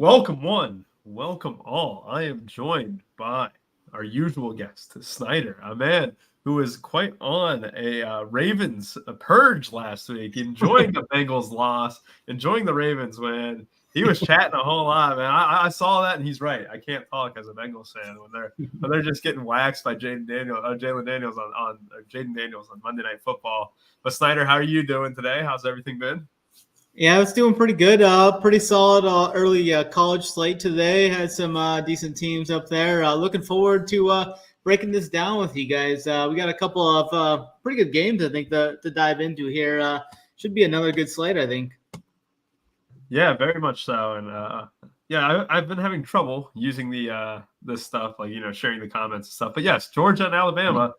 Welcome one, welcome all. I am joined by our usual guest, Snyder, a man who was quite on a Ravens purge last week, enjoying the Bengals loss, enjoying the Ravens win. He was chatting a whole lot, man. I saw that, and he's right. I can't talk as a Bengals fan when they're just getting waxed by Jalen Daniels on Monday Night Football. But Snyder, how are you doing today? How's everything been? Yeah, it's doing pretty good. Pretty solid early college slate today. Had some decent teams up there. Looking forward to breaking this down with you guys. We got a couple of pretty good games, I think, to dive into here. Should be another good slate, I think. Yeah, very much so. And I've been having trouble using the this stuff, like, sharing the comments and stuff. But yes, Georgia and Alabama.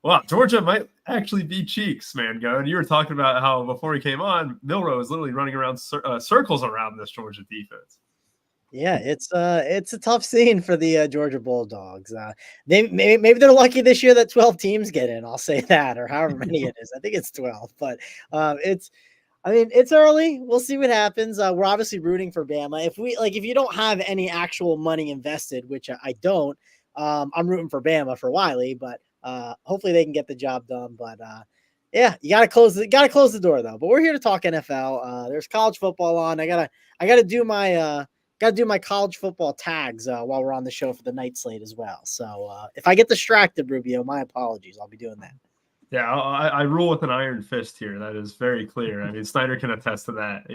Well, Georgia might actually be cheeks, man. And you were talking about how before he came on, Milroe was literally running around circles around this Georgia defense. Yeah, it's a tough scene for the Georgia Bulldogs. Maybe they're lucky this year that 12 teams get in. I'll say that, or however many it is. I think it's 12, but it's early. We'll see what happens. We're obviously rooting for Bama. If you don't have any actual money invested, which I don't, I'm rooting for Bama for Wiley, but hopefully they can get the job done. But yeah, you gotta close the door though. But we're here to talk NFL. There's college football on. I gotta do my college football tags while we're on the show for the night slate as well. So if I get distracted, Rubio, my apologies. I'll be doing that. Yeah, I rule with an iron fist here. That is very clear. I mean, Snyder can attest to that.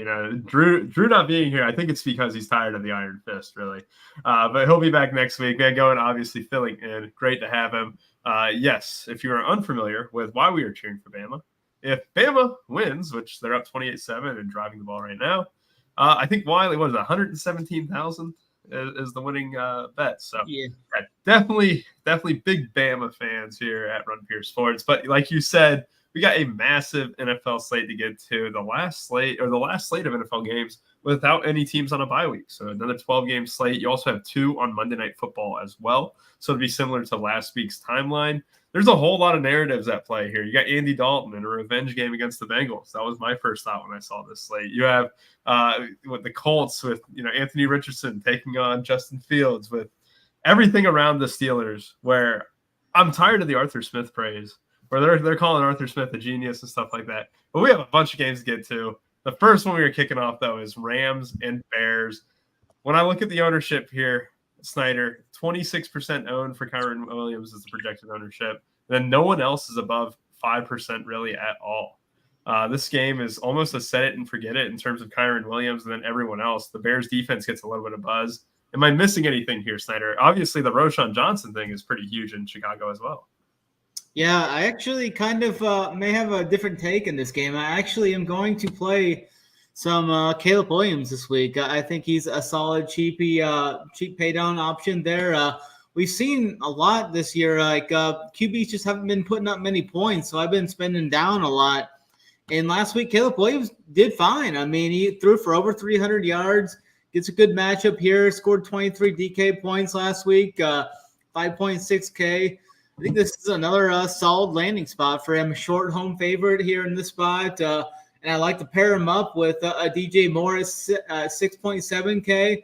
Drew not being here, I think it's because he's tired of the iron fist, really. But he'll be back next week. Van Goen obviously filling in. Great to have him. Yes, if you are unfamiliar with why we are cheering for Bama, if Bama wins, which they're up 28-7 and driving the ball right now, I think Wiley, what is it, 117,000 is the winning bet. So yeah, definitely big Bama fans here at Run Pure Sports. But like you said, we got a massive NFL slate to get to. The last slate of NFL games without any teams on a bye week. So another 12-game slate. You also have 2 on Monday Night Football as well. So it'd be similar to last week's timeline. There's a whole lot of narratives at play here. You got Andy Dalton in a revenge game against the Bengals. That was my first thought when I saw this slate. You have with the Colts with Anthony Richardson taking on Justin Fields, with everything around the Steelers, where I'm tired of the Arthur Smith praise, where they're calling Arthur Smith a genius and stuff like that. But we have a bunch of games to get to. The first one we are kicking off, though, is Rams and Bears. When I look at the ownership here, Snyder, 26% owned for Kyren Williams is the projected ownership. And then no one else is above 5% really at all. This game is almost a set it and forget it in terms of Kyren Williams, and then everyone else. The Bears defense gets a little bit of buzz. Am I missing anything here, Snyder? Obviously, the Roschon Johnson thing is pretty huge in Chicago as well. Yeah, I actually kind of may have a different take in this game. I actually am going to play some Caleb Williams this week. I think he's a solid cheap pay down option there. We've seen a lot this year. QBs just haven't been putting up many points, so I've been spending down a lot. And last week, Caleb Williams did fine. I mean, he threw for over 300 yards. Gets a good matchup here. Scored 23 DK points last week. 5.6K. I think this is another solid landing spot for him. A short home favorite here in this spot. And I like to pair him up with a DJ Morris, 6.7K.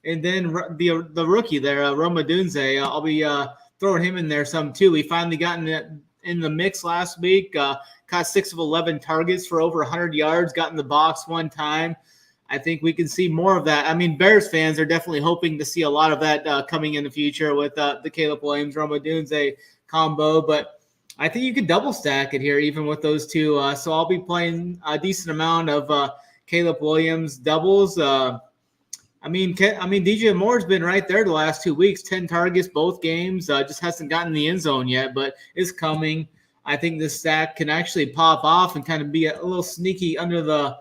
And then the rookie there, Roma Dunze. I'll be throwing him in there some too. He finally got in the mix last week. Caught 6 of 11 targets for over 100 yards. Got in the box one time. I think we can see more of that. I mean, Bears fans are definitely hoping to see a lot of that coming in the future with the Caleb Williams, Roma Dunze combo. But I think you could double stack it here, even with those two. So I'll be playing a decent amount of Caleb Williams doubles. I mean, DJ Moore's been right there the last 2 weeks, 10 targets both games. Just hasn't gotten in the end zone yet, but is coming. I think this stack can actually pop off and kind of be a little sneaky under the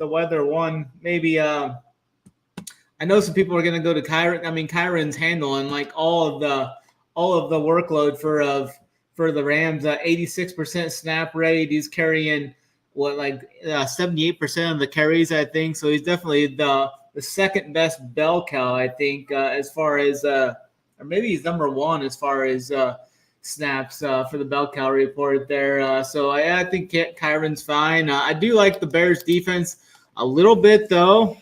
weather one. Maybe I know some people are going to go to Kyren. I mean, Kyren's handling like all of the workload for the Rams. 86% snap rate. He's carrying 78% of the carries, I think. So he's definitely the second best bell cow, I think, as far as or maybe he's number one as far as snaps for the bell cow report there. So I think Kyren's fine. I do like the Bears defense a little bit, though.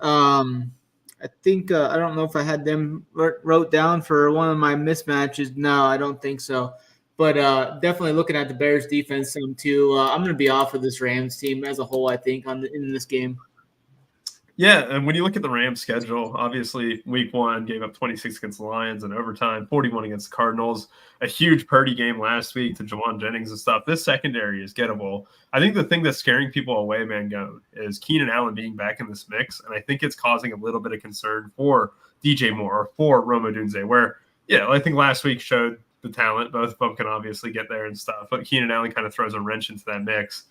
I think I don't know if I had them wrote down for one of my mismatches. No, I don't think so. But definitely looking at the Bears defense some too. I'm going to be off of this Rams team as a whole, I think, in this game. Yeah, and when you look at the Rams schedule, obviously week 1 gave up 26 against the Lions in overtime, 41 against the Cardinals, a huge Purdy game last week to Jawan Jennings and stuff. This secondary is gettable. I think the thing that's scaring people away, Mangone, is Keenan Allen being back in this mix, and I think it's causing a little bit of concern for DJ Moore or for Rome Odunze, where, yeah, I think last week showed the talent. Both of them can obviously get there and stuff, but Keenan Allen kind of throws a wrench into that mix.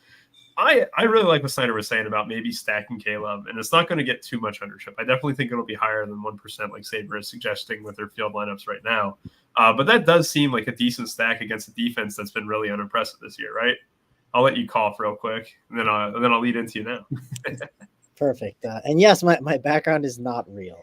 I really like what Snyder was saying about maybe stacking Caleb, and it's not going to get too much ownership. I definitely think it'll be higher than 1%, like Saber is suggesting with their field lineups right now. But that does seem like a decent stack against a defense that's been really unimpressive this year, right? I'll let you cough real quick, and then I'll lead into you now. Perfect. And yes, my background is not real.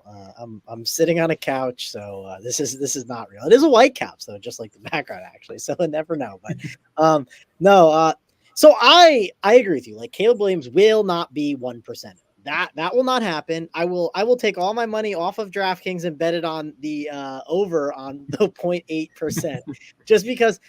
I'm sitting on a couch, so this is not real. It is a white couch, though, just like the background actually. So I never know. But no. So I agree with you. Like Caleb Williams will not be 1%. That will not happen. I will take all my money off of DraftKings and bet it on the over on the 0.8%, just because.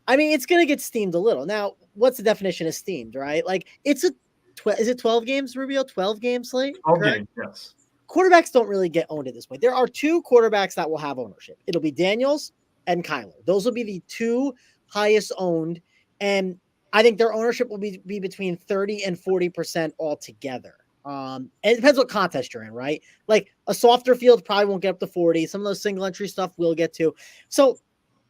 I mean, it's gonna get steamed a little. Now, what's the definition of steamed, right? Like it's is it 12 games, Rubio? 12 games slate? 12 games, yes. Quarterbacks don't really get owned at this point. There are 2 quarterbacks that will have ownership. It'll be Daniels and Kyler. Those will be the 2 highest owned, and I think their ownership will be between 30 and 40% altogether. And it depends what contest you're in, right? Like a softer field probably won't get up to 40. Some of those single entry stuff will get to. So,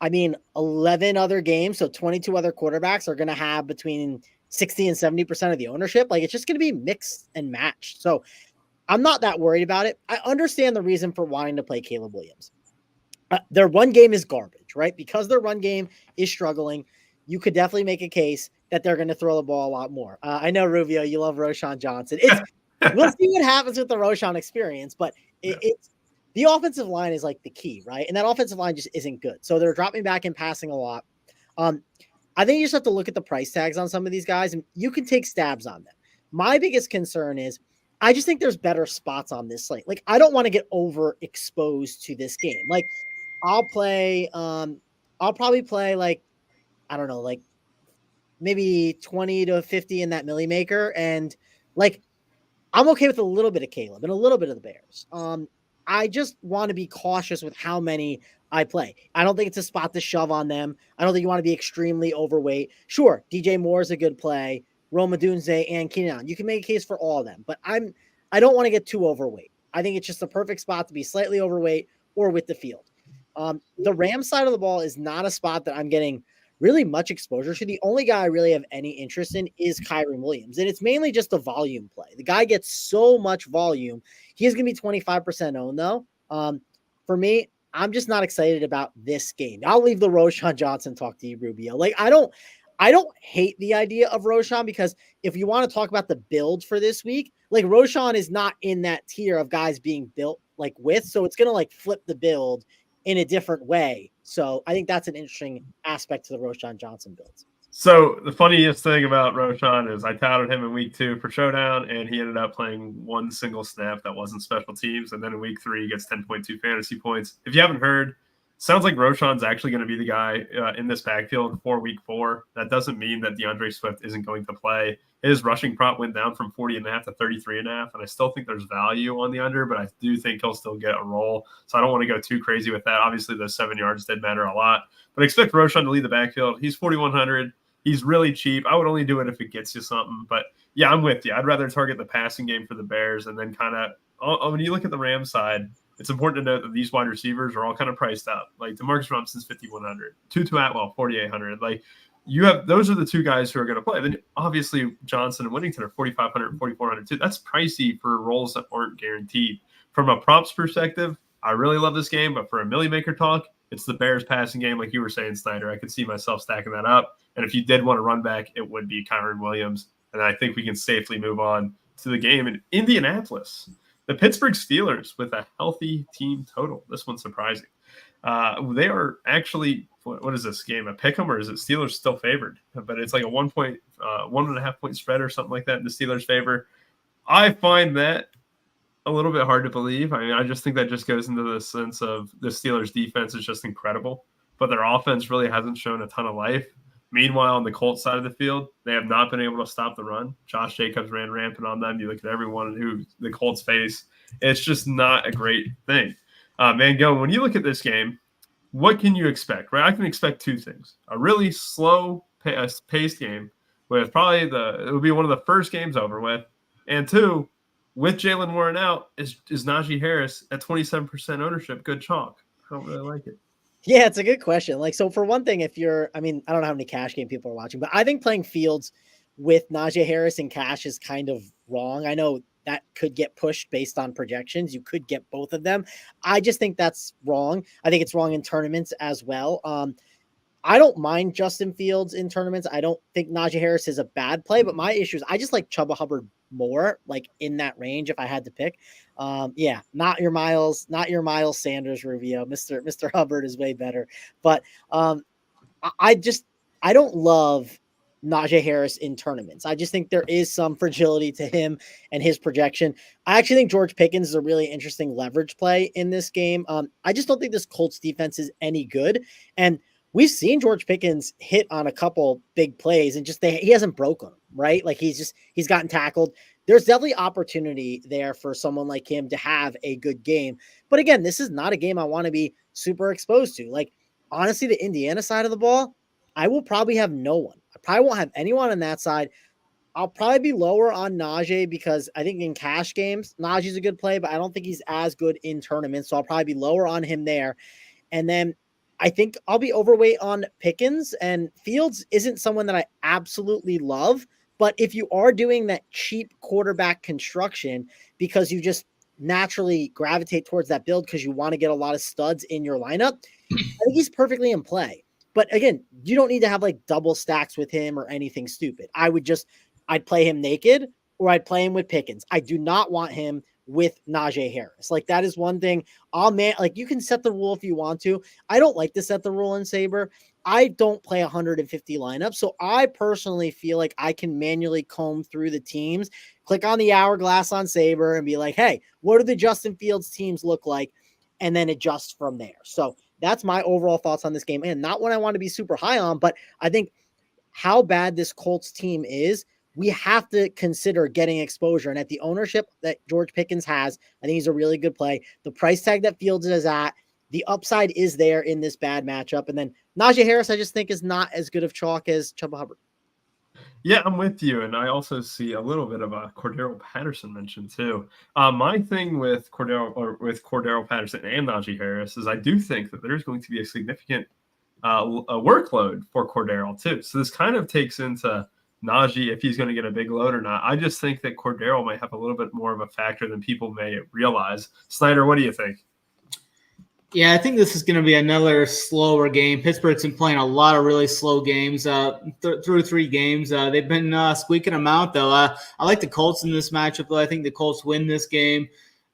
I mean, 11 other games, so 22 other quarterbacks are going to have between 60 and 70% of the ownership. Like it's just going to be mixed and matched. So I'm not that worried about it. I understand the reason for wanting to play Caleb Williams. Their run game is garbage, right? Because their run game is struggling. You could definitely make a case that they're going to throw the ball a lot more. I know, Rubio, you love Roschon Johnson. We'll see what happens with the Roschon experience, but it's the offensive line is like the key, right? And that offensive line just isn't good. So they're dropping back and passing a lot. I think you just have to look at the price tags on some of these guys, and you can take stabs on them. My biggest concern is I just think there's better spots on this slate. Like, I don't want to get overexposed to this game. Like, I'll probably play like, I don't know, like maybe 20 to 50 in that Millie Maker. And like, I'm okay with a little bit of Caleb and a little bit of the Bears. I just want to be cautious with how many I play. I don't think it's a spot to shove on them. I don't think you want to be extremely overweight. Sure, DJ Moore is a good play. Rome Odunze and Keenan Allen. You can make a case for all of them, but I don't want to get too overweight. I think it's just the perfect spot to be slightly overweight or with the field. The Rams side of the ball is not a spot that I'm getting really much exposure to. The only guy I really have any interest in is Kyren Williams, and it's mainly just a volume play. The guy gets so much volume. He is going to be 25% owned, though. For me, I'm just not excited about this game. I'll leave the Roschon Johnson talk to you, Rubio. Like, I don't hate the idea of Roschon, because if you want to talk about the build for this week, like Roschon is not in that tier of guys being built like with, so it's going to like flip the build in a different way. So I think that's an interesting aspect to the Roschon Johnson builds. So the funniest thing about Roschon is I touted him in week 2 for Showdown, and he ended up playing one single snap that wasn't special teams. And then in week 3, he gets 10.2 fantasy points. If you haven't heard, sounds like Roschon's actually going to be the guy in this backfield for week 4. That doesn't mean that DeAndre Swift isn't going to play. His rushing prop went down from 40.5 to 33.5, and I still think there's value on the under, but I do think he'll still get a roll. So I don't want to go too crazy with that. Obviously, those 7 yards did matter a lot, but I expect Roschon to lead the backfield. He's 4,100. He's really cheap. I would only do it if it gets you something. But, yeah, I'm with you. I'd rather target the passing game for the Bears, and then kind of when you look at the Rams side, it's important to note that these wide receivers are all kind of priced up. Like Demarcus Robinson's 5,100, Tutu Atwell 4,800. Like those are the 2 guys who are going to play. Then obviously Johnson and Whittington are 4,500 and 4,400 too. That's pricey for roles that aren't guaranteed. From a props perspective, I really love this game, but for a Millie Maker talk, it's the Bears passing game, like you were saying, Snyder. I could see myself stacking that up. And if you did want to run back, it would be Kyren Williams. And I think we can safely move on to the game in Indianapolis. The Pittsburgh Steelers with a healthy team total. This one's surprising. They are actually, what is this game? A pick 'em, or is it Steelers still favored? But it's like a 1.5 point spread or something like that in the Steelers' favor. I find that a little bit hard to believe. I mean, I just think that just goes into the sense of the Steelers' defense is just incredible, but their offense really hasn't shown a ton of life. Meanwhile, on the Colts side of the field, they have not been able to stop the run. Josh Jacobs ran rampant on them. You look at everyone who the Colts face, it's just not a great thing. Mangone, when you look at this game, what can you expect, right? I can expect two things. A really slow paced game with probably it would be one of the first games over with. And two, with Jalen Warren out, is Najee Harris at 27% ownership good chalk? I don't really like it. Yeah, it's a good question. Like, so for one thing, I don't know how many cash game people are watching, but I think playing Fields with Najee Harris and cash is kind of wrong. I know that could get pushed based on projections. You could get both of them. I just think that's wrong. I think it's wrong in tournaments as well. I don't mind Justin Fields in tournaments. I don't think Najee Harris is a bad play, but my issue is I just like Chuba Hubbard more, like in that range if I had to pick. Yeah, not your Miles Sanders review. Mr. Hubbard is way better. But I don't love Najee Harris in tournaments. I just think there is some fragility to him and his projection. I actually think George Pickens is a really interesting leverage play in this game. I just don't think this Colts defense is any good. And we've seen George Pickens hit on a couple big plays and he hasn't broken them, right? Like he's gotten tackled. There's definitely opportunity there for someone like him to have a good game. But again, this is not a game I want to be super exposed to. Like, honestly, the Indiana side of the ball, I will probably have no one. I probably won't have anyone on that side. I'll probably be lower on Najee because I think in cash games, Najee's a good play, but I don't think he's as good in tournaments. So I'll probably be lower on him there. And then I think I'll be overweight on Pickens, and Fields isn't someone that I absolutely love. But if you are doing that cheap quarterback construction because you just naturally gravitate towards that build because you want to get a lot of studs in your lineup, I think he's perfectly in play. But again, you don't need to have like double stacks with him or anything stupid. I'd play him naked or I'd play him with Pickens. I do not want him with Najee Harris. Like, that is one thing. Like, you can set the rule if you want to. I don't like to set the rule in Saber. I don't play 150 lineups. So I personally feel like I can manually comb through the teams, click on the hourglass on Saber and be like, hey, what do the Justin Fields teams look like? And then adjust from there. So that's my overall thoughts on this game. And not one I want to be super high on, but I think how bad this Colts team is, we have to consider getting exposure. And at the ownership that George Pickens has, I think he's a really good play. The price tag that Fields is at, the upside is there in this bad matchup. And then Najee Harris, I just think, is not as good of chalk as Chuba Hubbard. Yeah, I'm with you. And I also see a little bit of a Cordero Patterson mention too. My thing with Cordero Patterson and Najee Harris is I do think that there's going to be a significant a workload for Cordero too. So this kind of takes into Najee if he's going to get a big load or not. I just think that Cordero might have a little bit more of a factor than people may realize. Snyder, what do you think? Yeah, I think this is going to be another slower game. Pittsburgh's been playing a lot of really slow games through 3 games. They've been squeaking them out, though. I like the Colts in this matchup, though. I think the Colts win this game.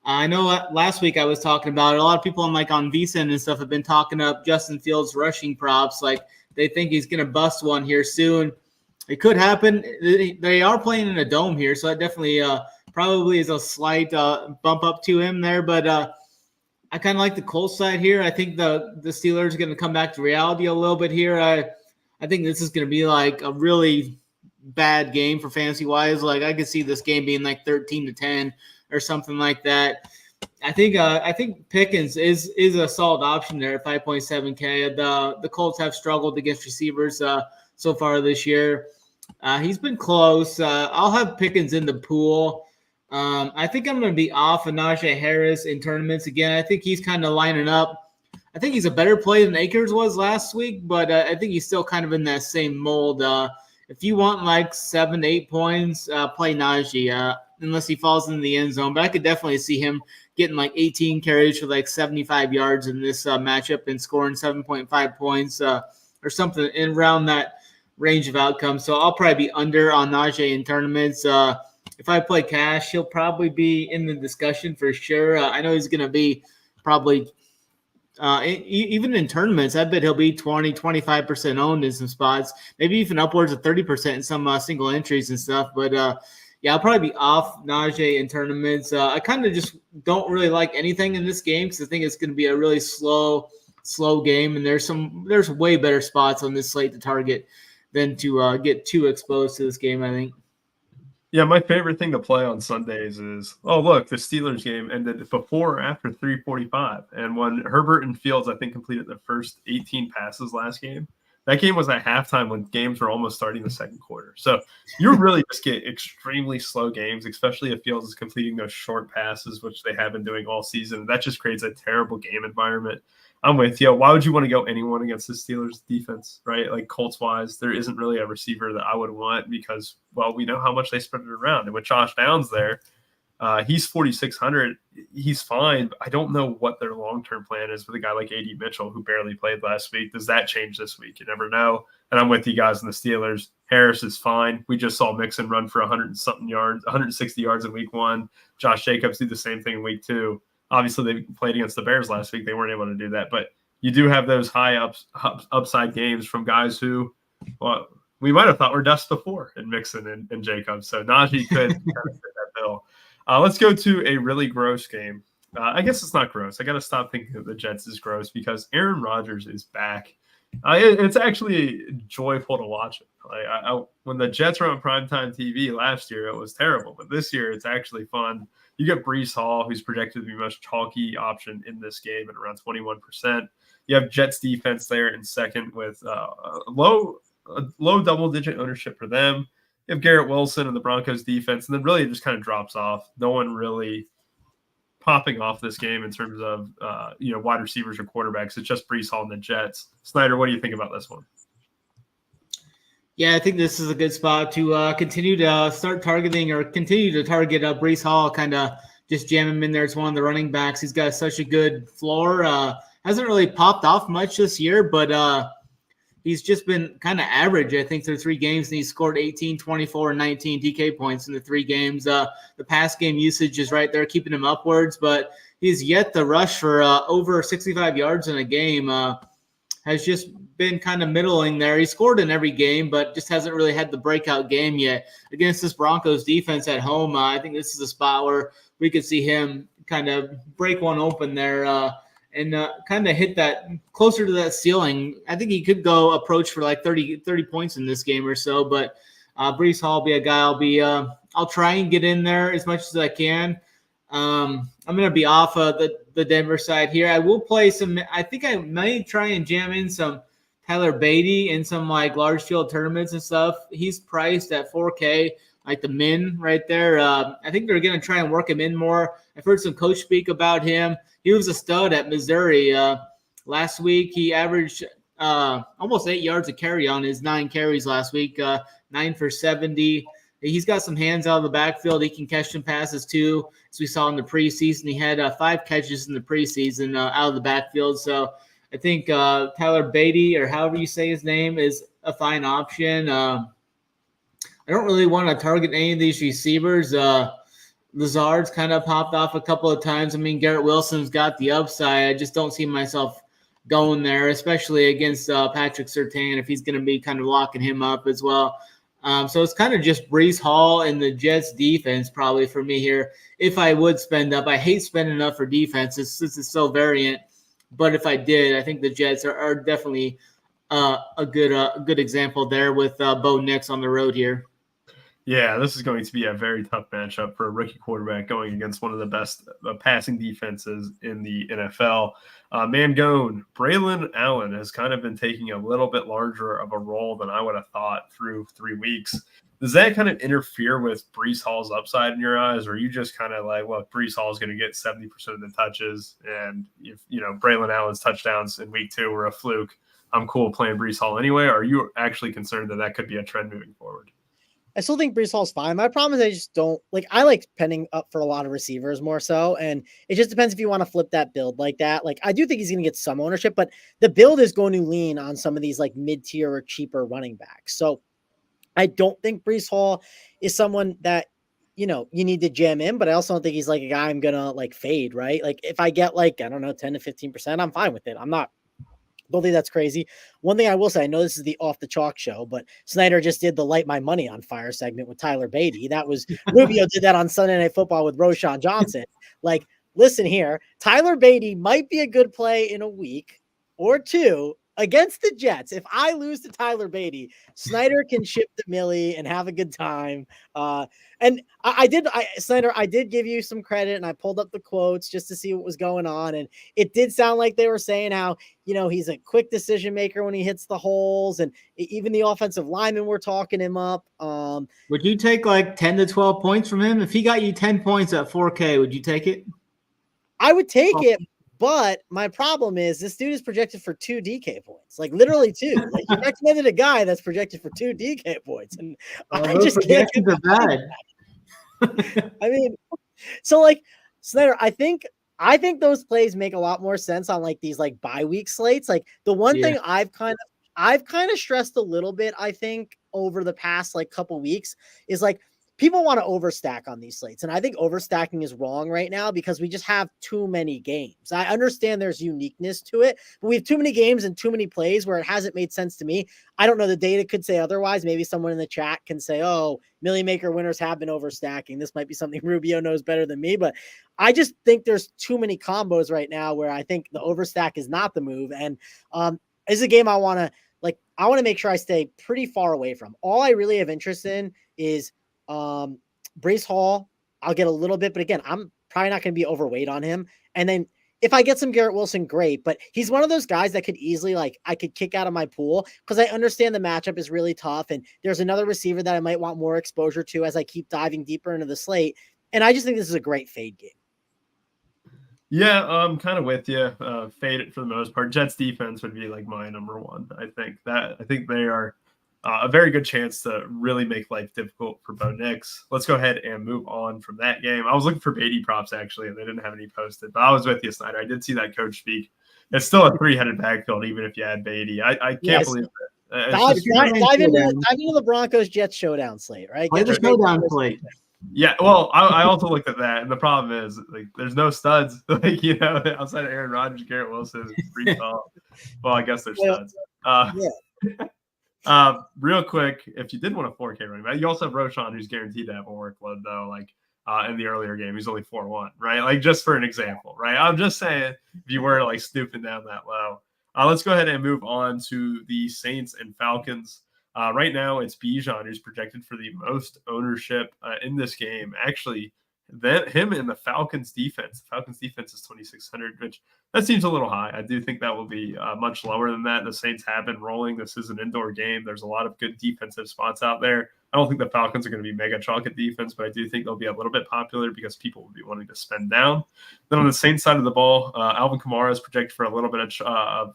I know last week I was talking about it. A lot of people on VSiN and stuff have been talking up Justin Fields' rushing props. Like, they think he's going to bust one here soon. It could happen. They are playing in a dome here, so that definitely probably is a slight bump up to him there. But I kind of like the Colts side here. I think the Steelers are going to come back to reality a little bit here. I think this is going to be like a really bad game for fantasy-wise. Like, I could see this game being like 13-10 or something like that. I think Pickens is a solid option there at 5.7K. The Colts have struggled against receivers so far this year. He's been close. I'll have Pickens in the pool. I think I'm going to be off of Najee Harris in tournaments again. I think he's kind of lining up. I think he's a better play than Akers was last week, but I think he's still kind of in that same mold. If you want like 7-8 points, play Najee, unless he falls into the end zone. But I could definitely see him getting like 18 carries for like 75 yards in this matchup and scoring 7.5 points or something in around that range of outcomes. So I'll probably be under on Najee in tournaments. If I play cash, he'll probably be in the discussion for sure. I know he's going to be probably even in tournaments. I bet he'll be 20-25% owned in some spots, maybe even upwards of 30% in some single entries and stuff. But yeah, I'll probably be off Najee in tournaments. I kind of just don't really like anything in this game because I think it's going to be a really slow game, and there's way better spots on this slate to target than to get too exposed to this game, I think. Yeah, my favorite thing to play on Sundays is, oh, look, the Steelers game ended before or after 3:45. And when Herbert and Fields, I think, completed the first 18 passes last game, that game was at halftime when games were almost starting the second quarter. So you really just get extremely slow games, especially if Fields is completing those short passes, which they have been doing all season. That just creates a terrible game environment. I'm with you. Why would you want to go anyone against the Steelers defense, right? Like Colts-wise, there isn't really a receiver that I would want because, well, we know how much they spread it around. And with Josh Downs there, he's 4,600. He's fine. But I don't know what their long-term plan is with a guy like A.D. Mitchell, who barely played last week. Does that change this week? You never know. And I'm with you guys in the Steelers. Harris is fine. We just saw Mixon run for 100-something yards, 160 yards in week 1. Josh Jacobs did the same thing in week 2. Obviously, they played against the Bears last week. They weren't able to do that. But you do have those high upside games from guys who, well, we might have thought were dust before in Mixon and Jacobs. So Najee could kind of fit that bill. Let's go to a really gross game. I guess it's not gross. I got to stop thinking that the Jets is gross because Aaron Rodgers is back. It's actually joyful to watch it. When the Jets were on primetime TV last year, it was terrible. But this year, it's actually fun. You get Breece Hall, who's projected to be the most chalky option in this game at around 21%. You have Jets defense there in second with low double-digit ownership for them. You have Garrett Wilson and the Broncos defense, and then really it just kind of drops off. No one really popping off this game in terms of wide receivers or quarterbacks. It's just Breece Hall and the Jets. Snyder, what do you think about this one? Yeah, I think this is a good spot to continue to start targeting or continue to target Breece Hall, kind of just jam him in there as one of the running backs. He's got such a good floor. Hasn't really popped off much this year, but he's just been kind of average, I think, through 3 games, and he's scored 18, 24, and 19 DK points in the 3 games. The pass game usage is right there, keeping him upwards, but he's yet to rush for over 65 yards in a game. Has just been kind of middling there. He scored in every game, but just hasn't really had the breakout game yet. Against this Broncos defense at home, I think this is a spot where we could see him kind of break one open there and kind of hit that closer to that ceiling. I think he could go approach for like 30 points in this game or so, but Breece Hall will be a guy I'll try and get in there as much as I can. I'm going to be off the Denver side here. I will play some. I think I might try and jam in some Tyler Beatty in some like large field tournaments and stuff. He's priced at 4K, like the min right there. I think they're going to try and work him in more. I've heard some coach speak about him. He was a stud at Missouri last week. He averaged almost 8 yards a carry on his 9 carries last week, 9 for 70. He's got some hands out of the backfield. He can catch some passes too, as we saw in the preseason. He had 5 catches in the preseason out of the backfield. So I think Tyler Beatty, or however you say his name, is a fine option. I don't really want to target any of these receivers. Lazard's kind of popped off a couple of times. I mean, Garrett Wilson's got the upside. I just don't see myself going there, especially against Patrick Surtain, if he's going to be kind of locking him up as well. So it's kind of just Breece Hall and the Jets defense probably for me here. If I would spend up, I hate spending up for defense. This is so variant. But if I did, I think the Jets are definitely a good example there with Bo Nix on the road here. Yeah, this is going to be a very tough matchup for a rookie quarterback going against one of the best passing defenses in the NFL. Mangone, Braylon Allen has kind of been taking a little bit larger of a role than I would have thought through 3 weeks. Does that kind of interfere with Breece Hall's upside in your eyes, or are you just kind of like, well, Breece Hall is going to get 70% of the touches, and if Braylon Allen's touchdowns in week 2 were a fluke, I'm cool playing Breece Hall anyway? Or are you actually concerned that could be a trend moving forward? I still think Breece Hall's fine. My problem is I just don't I like penning up for a lot of receivers more so. And it just depends if you want to flip that build like that. Like, I do think he's going to get some ownership, but the build is going to lean on some of these like mid-tier or cheaper running backs. So I don't think Breece Hall is someone that, you need to jam in, but I also don't think he's like a guy I'm going to like fade, right? Like if I get 10 to 15%, I'm fine with it. I'm not Don't think that's crazy. One thing I will say, I know this is the off the chalk show, but Snyder just did the light my money on fire segment with Tyler Beatty. That was Rubio did that on Sunday Night Football with Roshan Johnson. Like, listen here, Tyler Beatty might be a good play in a week or two against the Jets. If I lose to Tyler Beatty, Snyder can ship the Millie and have a good time. And Snyder, I did give you some credit, and I pulled up the quotes just to see what was going on. And it did sound like they were saying how, he's a quick decision maker when he hits the holes, and even the offensive linemen were talking him up. Would you take like 10 to 12 points from him? If he got you 10 points at 4K, would you take it? I would take it. But my problem is this dude is projected for 2 DK points, like literally 2. Like, you recommended a guy that's projected for 2 DK points, and I just can't get bad. I mean, so like Snyder, I think those plays make a lot more sense on like these like bye week slates. Like the one thing I've kind of stressed a little bit, I think, over the past like couple weeks is like, people want to overstack on these slates. And I think overstacking is wrong right now because we just have too many games. I understand there's uniqueness to it, but we have too many games and too many plays where it hasn't made sense to me. I don't know. The data could say otherwise. Maybe someone in the chat can say, oh, Millie Maker winners have been overstacking. This might be something Rubio knows better than me, but I just think there's too many combos right now where I think the overstack is not the move. And this is a game I want to make sure I stay pretty far away from. All I really have interest in is Breece Hall. I'll get a little bit, but again, I'm probably not going to be overweight on him. And then if I get some Garrett Wilson, great. But he's one of those guys that could easily, I could kick out of my pool because I understand the matchup is really tough. And there's another receiver that I might want more exposure to as I keep diving deeper into the slate. And I just think this is a great fade game. Yeah, I'm kind of with you. Fade it for the most part. Jets defense would be like my number one. I think they are a very good chance to really make life difficult for Bo Nix. Let's go ahead and move on from that game. I was looking for Beatty props, actually, and they didn't have any posted. But I was with you, Snyder. I did see that coach speak. It's still a 3-headed backfield, even if you add Beatty. I can't believe it. Dive into the Broncos-Jets showdown slate, right? Play the showdown slate. Yeah, well, I also looked at that, and the problem is, like, there's no studs. Like, outside of Aaron Rodgers, Garrett Wilson, Breece Hall. Well, I guess there's studs. Real quick, if you did want a 4K running back, you also have Roshan, who's guaranteed to have a workload, though. Like in the earlier game, he's only 4-1, right? Like, just for an example, right? I'm just saying, if you were like snooping down that low. Let's go ahead and move on to the Saints and Falcons. Right now, it's Bijan who's projected for the most ownership in this game. Actually, him and the Falcons defense. The Falcons defense is 2,600, which that seems a little high. I do think that will be much lower than that. The Saints have been rolling. This is an indoor game. There's a lot of good defensive spots out there. I don't think the Falcons are going to be mega chalk at defense, but I do think they'll be a little bit popular because people will be wanting to spend down. Then on the Saints side of the ball, Alvin Kamara is projected for a little bit of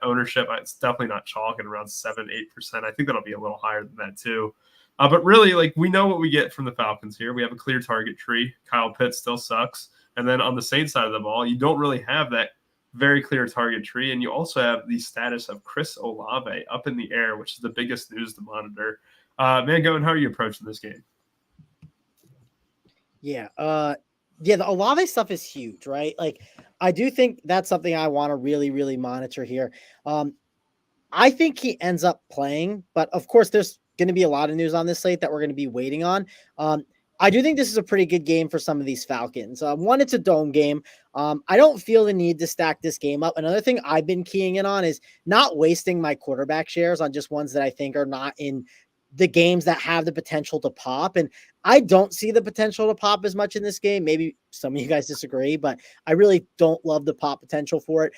ownership. It's definitely not chalk at around 7-8%. I think that'll be a little higher than that too. But really, like, we know what we get from the Falcons here. We have a clear target tree. Kyle Pitts still sucks. And then on the Saints side of the ball, you don't really have that very clear target tree. And you also have the status of Chris Olave up in the air, which is the biggest news to monitor. Mango, how are you approaching this game? Yeah. The Olave stuff is huge, right? Like, I do think that's something I want to really, really monitor here. I think he ends up playing, but of course there's going to be a lot of news on this slate that we're going to be waiting on. I do think this is a pretty good game for some of these Falcons. One, it's a dome game. I don't feel the need to stack this game up. Another thing I've been keying in on is not wasting my quarterback shares on just ones that I think are not in the games that have the potential to pop. And I don't see the potential to pop as much in this game. Maybe some of you guys disagree, but I really don't love the pop potential for it.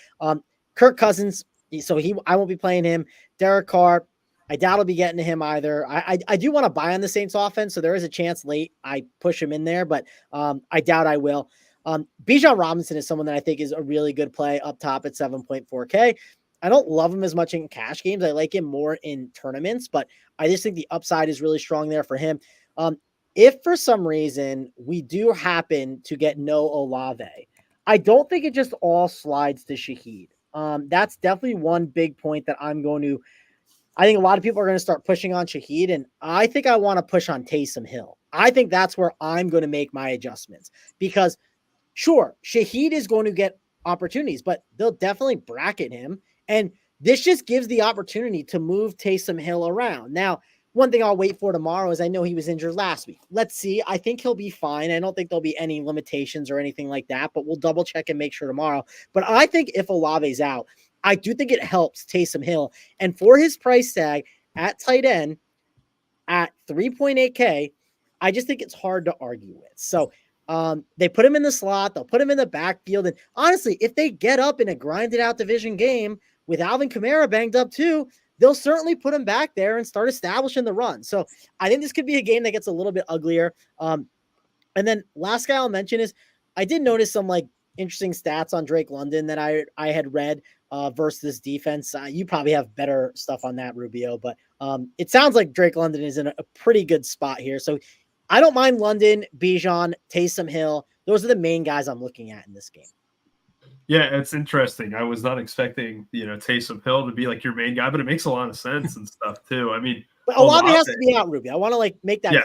Kirk Cousins, so I won't be playing him. Derek Carr, I doubt I'll be getting to him either. I do want to buy on the Saints offense, so there is a chance late I push him in there, but I doubt I will. Bijan Robinson is someone that I think is a really good play up top at 7.4K. I don't love him as much in cash games. I like him more in tournaments, but I just think the upside is really strong there for him. If for some reason we do happen to get no Olave, I don't think it just all slides to Shaheed. That's definitely one big point that I think a lot of people are going to start pushing on Shaheed, and I think I want to push on Taysom Hill. I think that's where I'm going to make my adjustments because, sure, Shaheed is going to get opportunities, but they'll definitely bracket him. And this just gives the opportunity to move Taysom Hill around. Now, one thing I'll wait for tomorrow is I know he was injured last week. Let's see. I think he'll be fine. I don't think there'll be any limitations or anything like that, but we'll double check and make sure tomorrow. But I think if Olave's out, I do think it helps Taysom Hill. And for his price tag at tight end at 3.8K, I just think it's hard to argue with. So they put him in the slot. They'll put him in the backfield. And honestly, if they get up in a grinded out division game with Alvin Kamara banged up too, they'll certainly put him back there and start establishing the run. So I think this could be a game that gets a little bit uglier. And then last guy I'll mention is I did notice some like interesting stats on Drake London that I had read versus this defense. You probably have better stuff on that, Rubio, but it sounds like Drake London is in a pretty good spot here. So I don't mind London, Bijan, Taysom Hill. Those are the main guys I'm looking at in this game. Yeah, it's interesting. I was not expecting, Taysom Hill to be like your main guy, but it makes a lot of sense and stuff too. I mean, but Olave has to be out, Ruby. I want to make that clear.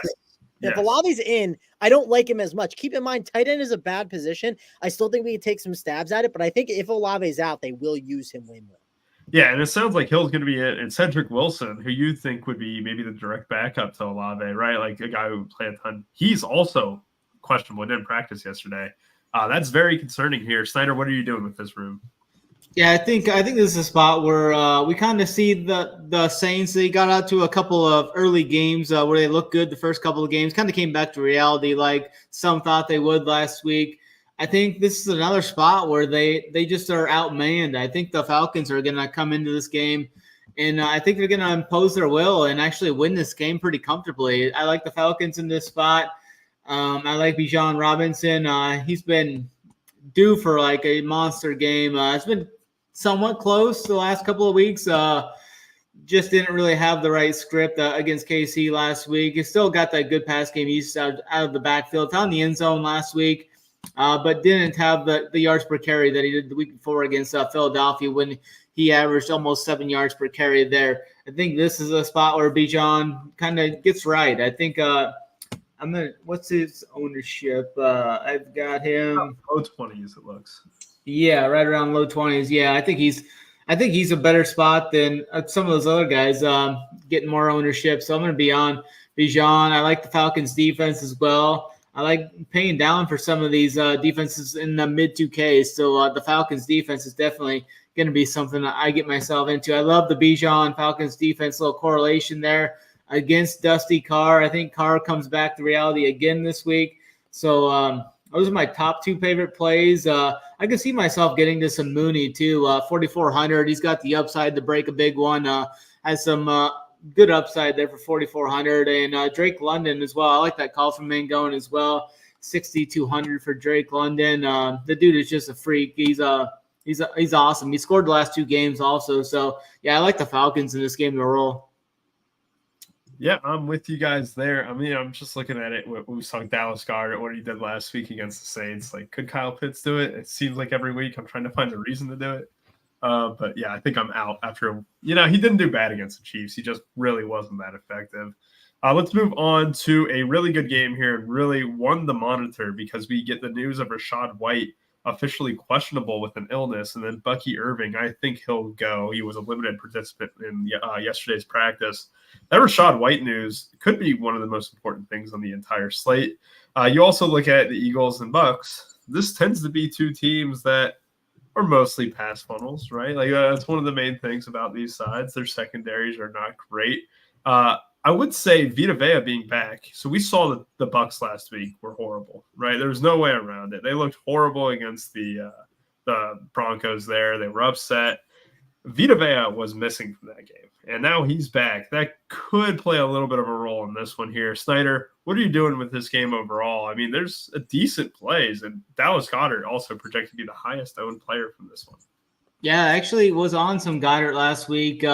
Yes. If Olave's in, I don't like him as much. Keep in mind, tight end is a bad position. I still think we can take some stabs at it, but I think if Olave's out, they will use him way more. Yeah, and it sounds like Hill's going to be it. And Cedric Wilson, who you think would be maybe the direct backup to Olave, right? Like a guy who would play a ton. He's also questionable. Didn't practice yesterday. That's very concerning here. Snyder, what are you doing with this room? Yeah, I think this is a spot where we kind of see the Saints. They got out to a couple of early games where they looked good the first couple of games, kind of came back to reality like some thought they would last week. I think this is another spot where they just are outmanned. I think the Falcons are going to come into this game, and I think they're going to impose their will and actually win this game pretty comfortably. I like the Falcons in this spot. I like Bijan Robinson. He's been due for like a monster game. It's been somewhat close the last couple of weeks. Just didn't really have the right script against KC last week. He still got that good pass game. He's out of the backfield. Found the end zone last week, but didn't have the yards per carry that he did the week before against Philadelphia when he averaged almost 7 yards per carry there. I think this is a spot where Bijan kind of gets right. I think what's his ownership? I've got him low 20s. It looks. Yeah, right around low 20s. Yeah, I think he's a better spot than some of those other guys getting more ownership. So I'm going to be on Bijan. I like the Falcons defense as well. I like paying down for some of these defenses in the mid 2Ks. So the Falcons defense is definitely going to be something that I get myself into. I love the Bijan Falcons defense, little correlation there against Dusty Carr. I think Carr comes back to reality again this week. So those are my top two favorite plays. I can see myself getting to some Mooney too. 4,400. He's got the upside to break a big one. Has some good upside there for 4,400. And Drake London as well. I like that call from Mangone as well. 6,200 for Drake London. The dude is just a freak. He's awesome. He scored the last two games also. So yeah, I like the Falcons in this game to roll. Yeah, I'm with you guys there. I mean, I'm just looking at it. We saw Dallas Goedert, what he did last week against the Saints. Like, could Kyle Pitts do it? It seems like every week I'm trying to find a reason to do it. But yeah, I think I'm out after, he didn't do bad against the Chiefs. He just really wasn't that effective. Let's move on to a really good game here and really one to monitor because we get the news of Rachaad White officially questionable with an illness, and then Bucky Irving, I think he'll go. He was a limited participant in yesterday's practice. That Rachaad White news could be one of the most important things on the entire slate. You also look at the Eagles and Bucks. This tends to be two teams that are mostly pass funnels, right? Like that's one of the main things about these sides. Their secondaries are not great. I would say Vita Vea being back. So we saw that the Bucks last week were horrible, right? There was no way around it. They looked horrible against the Broncos there. They were upset. Vita Vea was missing from that game, and now he's back. That could play a little bit of a role in this one here. Snyder, what are you doing with this game overall? I mean, there's a decent plays, and Dallas Goedert also projected to be the highest owned player from this one. Yeah, I actually was on some Goddard last week.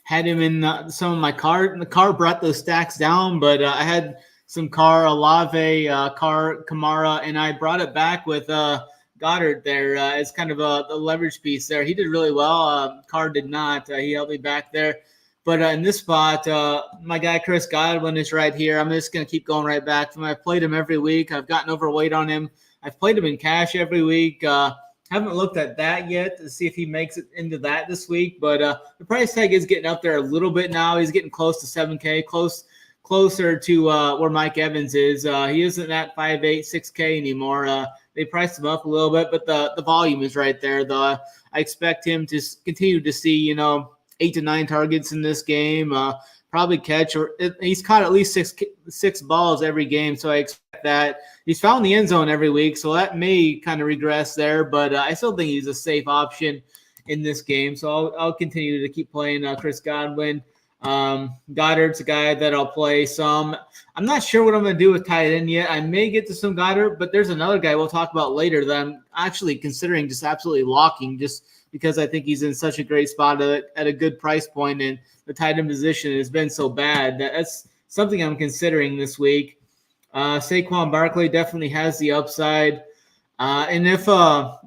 Had him in some of my car. The car brought those stacks down, but I had some Carr, Olave, Carr, Kamara, and I brought it back with Goddard there as kind of the leverage piece there. He did really well. Carr did not. He held me back there. But in this spot, my guy Chris Godwin is right here. I'm just going to keep going right back to him. I've played him every week. I've gotten overweight on him. I've played him in cash every week. Haven't looked at that yet to see if he makes it into that this week. But the price tag is getting up there a little bit now. He's getting close to 7K, closer to where Mike Evans is. He isn't at 5'8", 6K anymore. They priced him up a little bit, but the volume is right there. I expect him to continue to see, 8 to 9 targets in this game. Probably catch, or he's caught at least six balls every game, so I expect that. He's found the end zone every week, so that may kind of regress there, but I still think he's a safe option in this game. So I'll continue to keep playing Chris Godwin. Goddard's a guy that I'll play some. I'm not sure what I'm going to do with tight end yet. I may get to some Goddard, but there's another guy we'll talk about later that I'm actually considering just absolutely locking, just because I think he's in such a great spot at a good price point, and the tight end position has been so bad. That's something I'm considering this week. Saquon Barkley definitely has the upside. And if I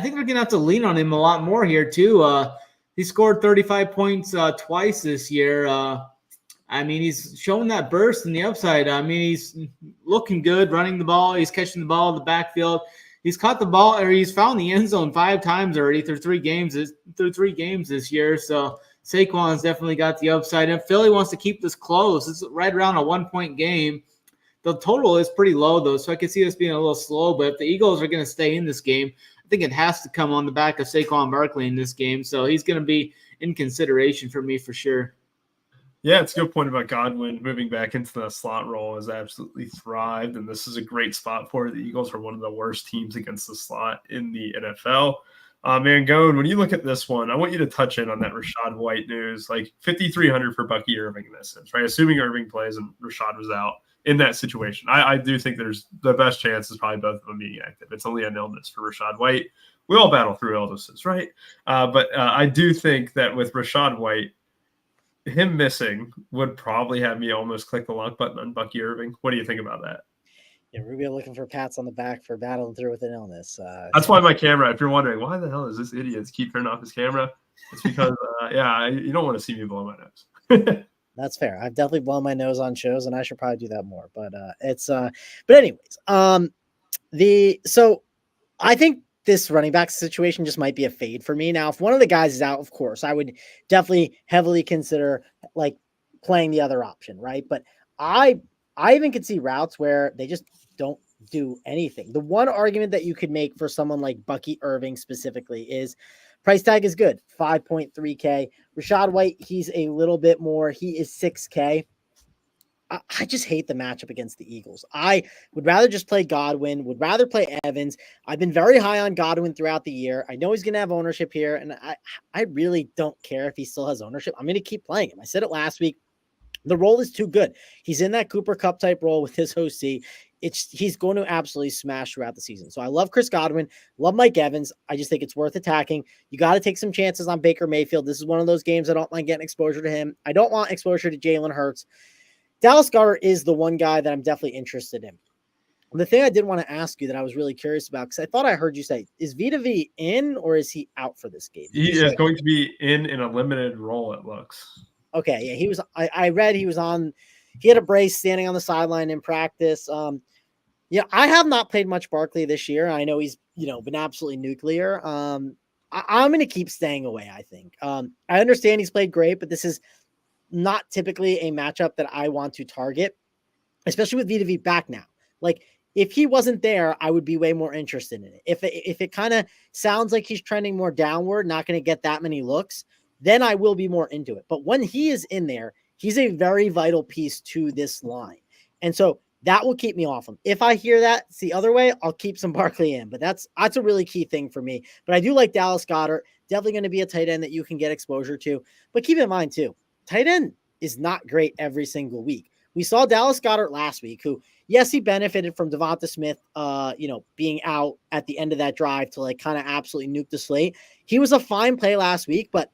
think we're going to have to lean on him a lot more here too. He scored 35 points twice this year. He's showing that burst in the upside. He's looking good running the ball. He's catching the ball in the backfield. He's caught the ball, or he's found the end zone 5 times already through 3 games this year. So Saquon's definitely got the upside. And Philly wants to keep this close. It's right around a 1-point game. The total is pretty low, though, so I can see this being a little slow. But if the Eagles are going to stay in this game, I think it has to come on the back of Saquon Barkley in this game. So he's going to be in consideration for me for sure. Yeah, it's a good point about Godwin. Moving back into the slot role has absolutely thrived, and this is a great spot for it. The Eagles are one of the worst teams against the slot in the NFL. Mangone, when you look at this one, I want you to touch in on that Rachaad White news, like 5,300 for Bucky Irving in this sense, right? Assuming Irving plays and Rachaad was out in that situation. I do think there's the best chance is probably both of them being active. It's only an illness for Rachaad White. We all battle through illnesses, right? But I do think that with Rachaad White, him missing would probably have me almost click the lock button on Bucky Irving. What do you think about that? Yeah, Rubio looking for pats on the back for battling through with an illness. That's why my camera, if you're wondering, why the hell is this idiot keep turning off his camera? It's because, you don't want to see me blow my nose. That's fair. I've definitely blown my nose on shows, and I should probably do that more. But but anyways, so I think this running back situation just might be a fade for me. Now, if one of the guys is out, of course, I would definitely heavily consider like playing the other option, right? But I even could see routes where they just don't do anything. The one argument that you could make for someone like Bucky Irving specifically is price tag is good, 5.3K. Rachaad White, he's a little bit more. He is 6K. I just hate the matchup against the Eagles. I would rather just play Godwin, would rather play Evans. I've been very high on Godwin throughout the year. I know he's going to have ownership here, and I really don't care if he still has ownership. I'm going to keep playing him. I said it last week. The role is too good. He's in that Cooper Kupp type role with his OC. He's going to absolutely smash throughout the season. So I love Chris Godwin, love Mike Evans. I just think it's worth attacking. You got to take some chances on Baker Mayfield. This is one of those games I don't mind getting exposure to him. I don't want exposure to Jalen Hurts. Dallas Goedert is the one guy that I'm definitely interested in. The thing I did want to ask you that I was really curious about, because I thought I heard you say, is Vita V in or is he out for this game? He is going to be in a limited role, it looks. Okay, yeah, he was. I read he was on. He had a brace standing on the sideline in practice. I have not played much Barkley this year. I know he's been absolutely nuclear. I'm going to keep staying away. I think. I understand he's played great, but this is not typically a matchup that I want to target, especially with Vita V back now. Like if he wasn't there, I would be way more interested in it. If it kind of sounds like he's trending more downward, not going to get that many looks, then I will be more into it. But when he is in there, he's a very vital piece to this line. And so that will keep me off him. If I hear that it's the other way, I'll keep some Barkley in. But that's a really key thing for me. But I do like Dallas Goedert. Definitely going to be a tight end that you can get exposure to. But keep in mind too, tight end is not great every single week. We saw Dallas Goedert last week, who, yes, he benefited from Devonta Smith, being out at the end of that drive to like kind of absolutely nuke the slate. He was a fine play last week, but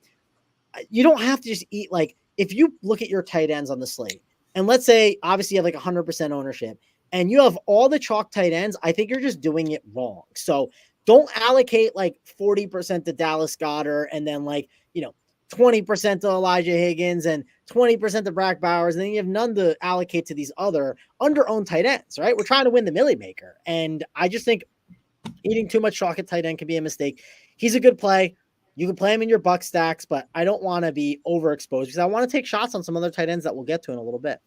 you don't have to just eat like if you look at your tight ends on the slate, and let's say obviously you have like 100% ownership, and you have all the chalk tight ends, I think you're just doing it wrong. So don't allocate like 40% to Dallas Goedert and then 20% to Elijah Higgins and 20% to Brock Bowers, and then you have none to allocate to these other under-owned tight ends, right? We're trying to win the Millie Maker. And I just think eating too much chalk at tight end can be a mistake. He's a good play. You can play him in your buck stacks, but I don't want to be overexposed because I want to take shots on some other tight ends that we'll get to in a little bit.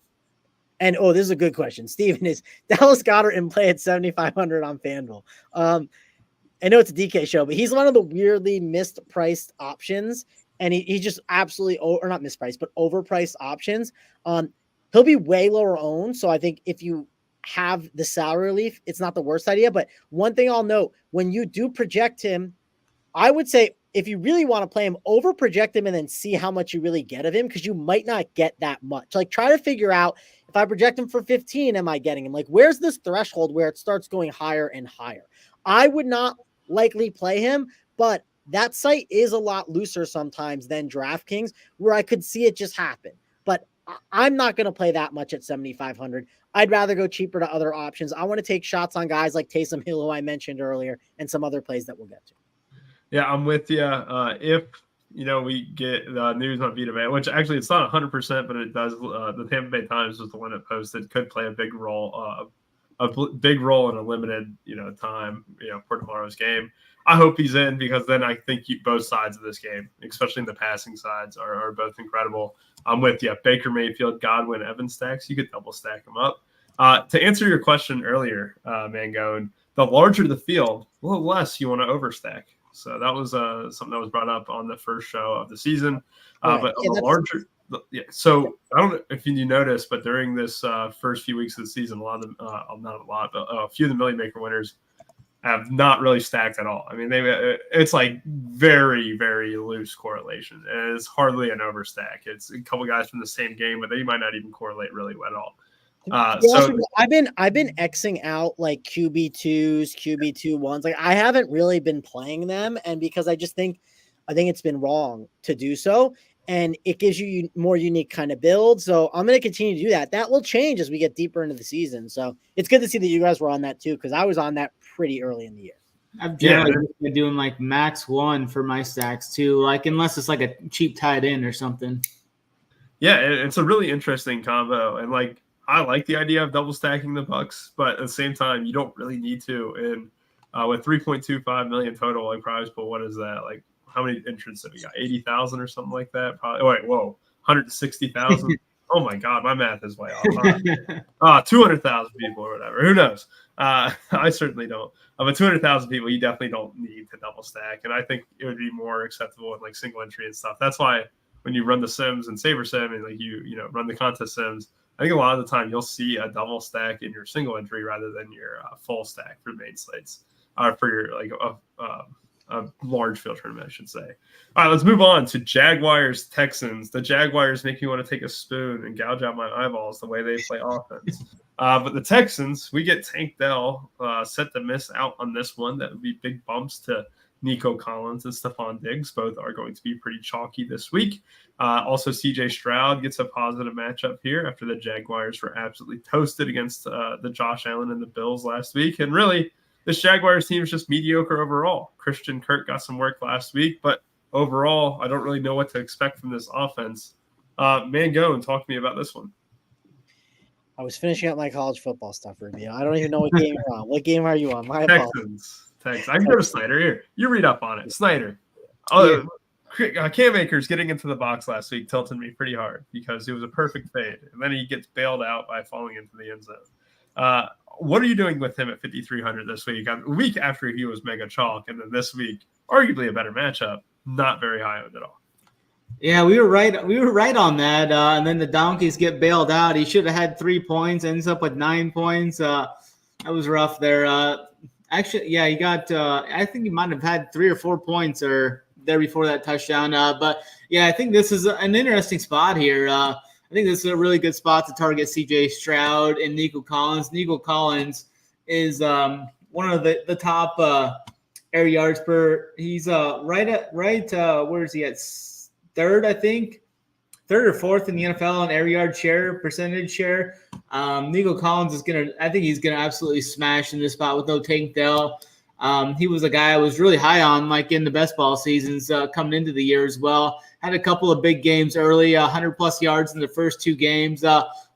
And this is a good question. Steven, is Dallas Goedert in play at 7,500 on FanDuel? I know it's a DK show, but he's one of the weirdly mispriced options. And he just absolutely, or not mispriced, but overpriced options. He'll be way lower owned. So I think if you have the salary relief, it's not the worst idea. But one thing I'll note, when you do project him, I would say if you really want to play him, over project him and then see how much you really get of him, because you might not get that much. Like, try to figure out, if I project him for 15, am I getting him? Like, where's this threshold where it starts going higher and higher? I would not likely play him, but that site is a lot looser sometimes than DraftKings, where I could see it just happen. But I'm not going to play that much at 7,500. I'd rather go cheaper to other options. I want to take shots on guys like Taysom Hill, who I mentioned earlier, and some other plays that we'll get to. Yeah, I'm with you. If we get the news on Vita Bay, which actually it's not 100%, but it does. The Tampa Bay Times was the one that posted could play a big role in a limited time for tomorrow's game. I hope he's in, because then I think both sides of this game, especially in the passing sides, are both incredible. I'm with you. Baker Mayfield, Godwin, Evans stacks, you could double stack them up. To answer your question earlier, Mangone, the larger the field, a little less you want to overstack. So that was something that was brought up on the first show of the season. But the larger, so I don't know if you noticed, but during this first few weeks of the season, a few of the Million Maker winners have not really stacked at all. I mean, it's like very, very loose correlation. And it's hardly an overstack. It's a couple guys from the same game, but they might not even correlate really well at all. So I've been Xing out like QB2s, QB2-1s. Like, I haven't really been playing them, and because I think it's been wrong to do so, and it gives you more unique kind of build. So I'm going to continue to do that. That will change as we get deeper into the season. So it's good to see that you guys were on that too, because I was on that pretty early in the year. I've generally been doing like max 1 for my stacks too, like unless it's like a cheap tight end or something. Yeah, it's a really interesting combo, and like, I like the idea of double stacking the Bucks, but at the same time, you don't really need to. And with 3.25 million total, like prize pool, what is that? Like, how many entrants have we got? 80,000 or something like that? Probably. Oh, wait, whoa, 160,000. Oh my God, my math is way off. 200,000 people or whatever. Who knows? I certainly don't. But 200,000 people, you definitely don't need to double stack. And I think it would be more acceptable in like single entry and stuff. That's why when you run the Sims and Saber Sim and like you run the contest Sims, I think a lot of the time you'll see a double stack in your single entry rather than your full stack for main slates, for your like a large field tournament, I should say. All right, let's move on to Jaguars Texans. The Jaguars make me want to take a spoon and gouge out my eyeballs the way they play offense. But the Texans, we get Tank Dell set to miss out on this one. That would be big bumps to Nico Collins and Stephon Diggs. Both are going to be pretty chalky this week. Also, CJ Stroud gets a positive matchup here after the Jaguars were absolutely toasted against the Josh Allen and the Bills last week. And really, this Jaguars team is just mediocre overall. Christian Kirk got some work last week, but overall, I don't really know what to expect from this offense. Mangone, talk to me about this one. I was finishing up my college football stuff review. I don't even know what game you're on. What game are you on? My Texans. I can go to Snyder. Here, you read up on it. Snyder. Oh, yeah. Cam Akers getting into the box last week tilted me pretty hard because it was a perfect fade. And then he gets bailed out by falling into the end zone. What are you doing with him at 5,300 this week? A week after he was mega chalk, and then this week, arguably a better matchup, not very high owned at all. Yeah, we were right. We were right on that. And then the Donkeys get bailed out. He should have had 3 points. Ends up with 9 points. That was rough there. Actually, yeah, he got. I think he might have had 3 or 4 points or there before that touchdown. But yeah, I think this is an interesting spot here. I think this is a really good spot to target C.J. Stroud and Nico Collins. Nico Collins is one of the top air yards per. He's where is he at? Third, I think. Third or fourth in the NFL in air yard percentage share. Nico Collins is he's gonna absolutely smash in this spot with no Tank Dell. He was a guy I was really high on, like in the best ball seasons coming into the year as well. Had a couple of big games early, 100 plus yards in the first 2 games.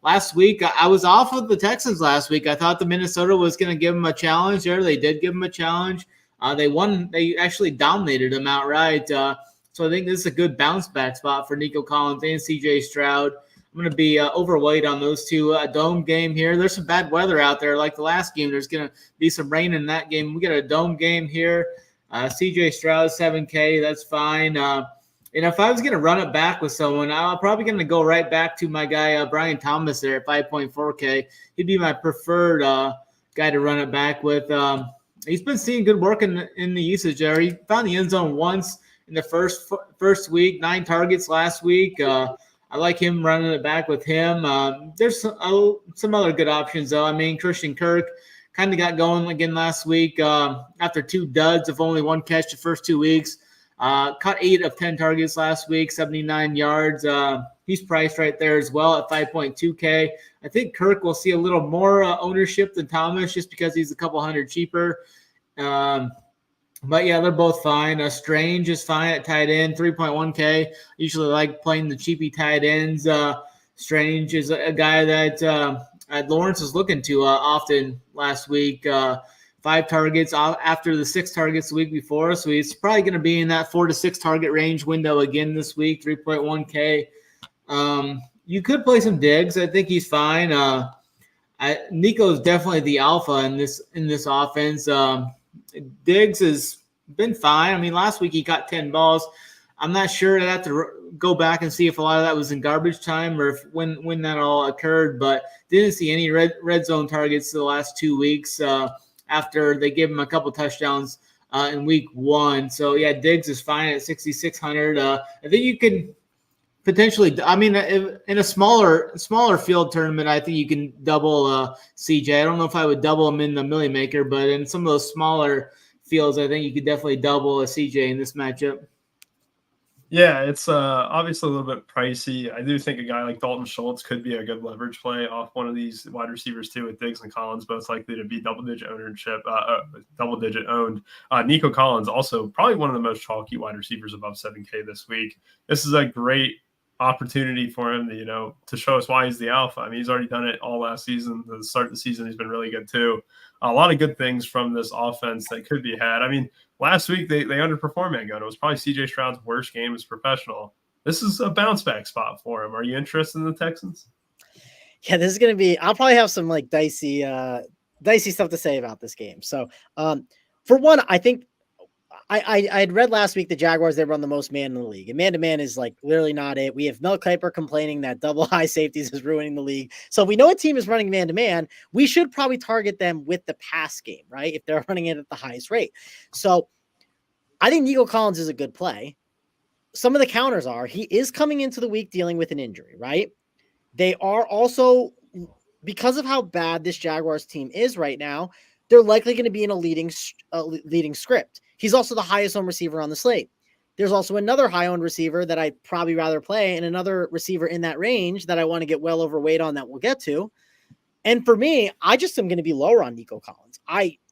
last week, I was off of the Texans last week. I thought the Minnesota was going to give them a challenge there. They did give them a challenge. They won. They actually dominated them outright. So I think this is a good bounce back spot for Nico Collins and CJ Stroud. I'm going to be overweight on those two. A dome game here. There's some bad weather out there. Like the last game, there's going to be some rain in that game. We got a dome game here. CJ Stroud, 7K. That's fine. If I was going to run it back with someone, I'm probably going to go right back to my guy, Brian Thomas there at 5.4K. He'd be my preferred guy to run it back with. He's been seeing good work in the usage there. He found the end zone once in the first week, 9 targets last week. I like him running it back with him. There's some other good options, though. I mean, Christian Kirk kind of got going again last week after 2 duds of only 1 catch the first 2 weeks. Caught 8 of 10 targets last week, 79 yards. He's priced right there as well at 5.2K. I think Kirk will see a little more ownership than Thomas just because he's a couple hundred cheaper. But, yeah, they're both fine. Strange is fine at tight end, 3.1K. Usually like playing the cheapy tight ends. Strange is a guy that Lawrence was looking to often last week. 5 targets after the 6 targets the week before. So he's probably going to be in that 4 to 6 target range window again this week, 3.1K. You could play some Diggs. I think he's fine. Nico is definitely the alpha in this offense. Diggs has been fine. I mean, last week he caught 10 balls. I'm not sure. I'd have to go back and see if a lot of that was in garbage time or if when that all occurred, but didn't see any red zone targets the last 2 weeks after they gave him a couple touchdowns in week 1. So, yeah, Diggs is fine at 6,600. I think you can potentially – I mean, in a smaller field tournament, I think you can double CJ. I don't know if I would double him in the Millie Maker, but in some of those smaller fields, I think you could definitely double a CJ in this matchup. Yeah, it's obviously a little bit pricey. I do think a guy like Dalton Schultz could be a good leverage play off one of these wide receivers too, with Diggs and Collins both likely to be double-digit owned. Nico Collins also probably one of the most chalky wide receivers above 7K this week. This is a great opportunity for him to show us why he's the alpha. I mean, he's already done it all last season. The start of the season, he's been really good too. A lot of good things from this offense that could be had. I mean, last week they underperformed Mangone. It was probably CJ Stroud's worst game as professional. This is a bounce back spot for him. Are you interested in the Texans? Yeah, this is going to be, I'll probably have some like dicey stuff to say about this game. So for one, I think I had read last week the Jaguars, they run the most man in the league, and man-to-man is like literally not it. We have Mel Kiper complaining that double high safeties is ruining the league. So if we know a team is running man-to-man, we should probably target them with the pass game, right? If they're running it at the highest rate. So I think Nico Collins is a good play. Some of the counters are, he is coming into the week dealing with an injury, right? They are also, because of how bad this Jaguars team is right now, they're likely going to be in a leading script. He's also the highest owned receiver on the slate. There's also another high owned receiver that I'd probably rather play, and another receiver in that range that I want to get well overweight on that we'll get to. And for me, I just am going to be lower on Nico Collins.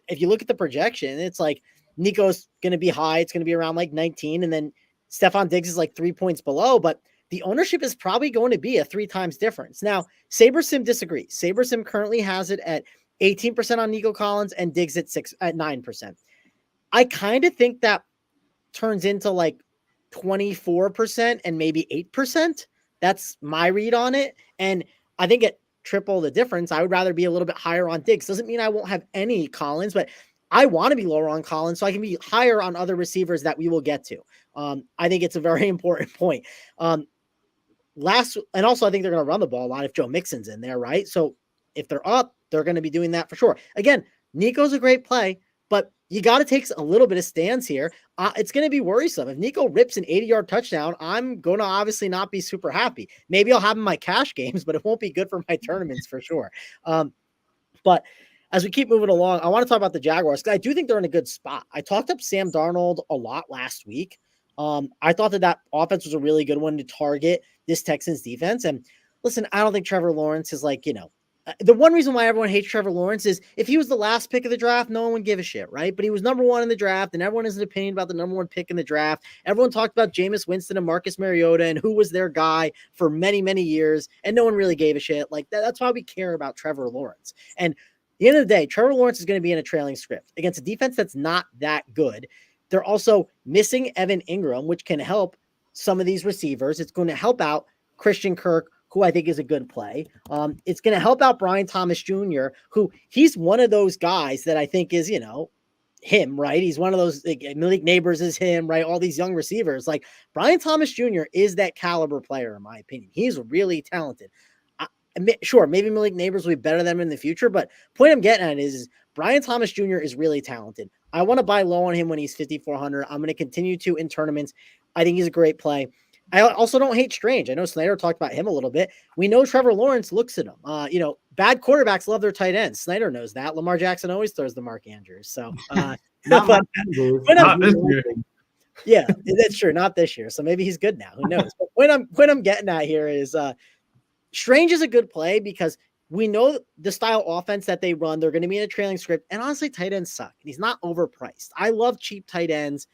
If you look at the projection, it's like Nico's going to be high. It's going to be around like 19. And then Stephon Diggs is like 3 points below, but the ownership is probably going to be a 3 times difference. Now, SaberSim disagrees. SaberSim currently has it at 18% on Nico Collins and Diggs at 9%. I kind of think that turns into like 24% and maybe 8%. That's my read on it. And I think at triple the difference, I would rather be a little bit higher on Diggs. Doesn't mean I won't have any Collins, but I want to be lower on Collins so I can be higher on other receivers that we will get to. I think it's a very important point. And also I think they're going to run the ball a lot if Joe Mixon's in there, right? So if they're up, they're going to be doing that for sure. Again, Nico's a great play, but you got to take a little bit of stance here. It's going to be worrisome. If Nico rips an 80-yard touchdown, I'm going to obviously not be super happy. Maybe I'll have him in my cash games, but it won't be good for my tournaments for sure. But as we keep moving along, I want to talk about the Jaguars because I do think they're in a good spot. I talked up Sam Darnold a lot last week. I thought that offense was a really good one to target this Texans defense. And listen, I don't think Trevor Lawrence is like, the one reason why everyone hates Trevor Lawrence is if he was the last pick of the draft, no one would give a shit, right? But he was number 1 in the draft, and everyone has an opinion about the number 1 pick in the draft. Everyone talked about Jameis Winston and Marcus Mariota and who was their guy for many, many years, and no one really gave a shit. Like that's why we care about Trevor Lawrence. And at the end of the day, Trevor Lawrence is going to be in a trailing script against a defense that's not that good. They're also missing Evan Ingram, which can help some of these receivers. It's going to help out Christian Kirk, who I think is a good play. It's going to help out Brian Thomas Jr., who he's one of those guys that I think is, him, right? He's one of those, like, Malik Neighbors is him, right? All these young receivers. Like Brian Thomas Jr. is that caliber player, in my opinion. He's really talented. Sure, maybe Malik Neighbors will be better than him in the future, but point I'm getting at is Brian Thomas Jr. is really talented. I want to buy low on him when he's 5,400. I'm going to continue to in tournaments. I think he's a great play. I also don't hate Strange. I know Snyder talked about him a little bit. We know Trevor Lawrence looks at him. Bad quarterbacks love their tight ends. Snyder knows that. Lamar Jackson always throws to Mark Andrews. So, not this year. Yeah, that's true. Not this year. So maybe he's good now. Who knows? But what I'm getting at here is Strange is a good play because we know the style offense that they run. They're going to be in a trailing script. And honestly, tight ends suck. He's not overpriced. I love cheap tight ends.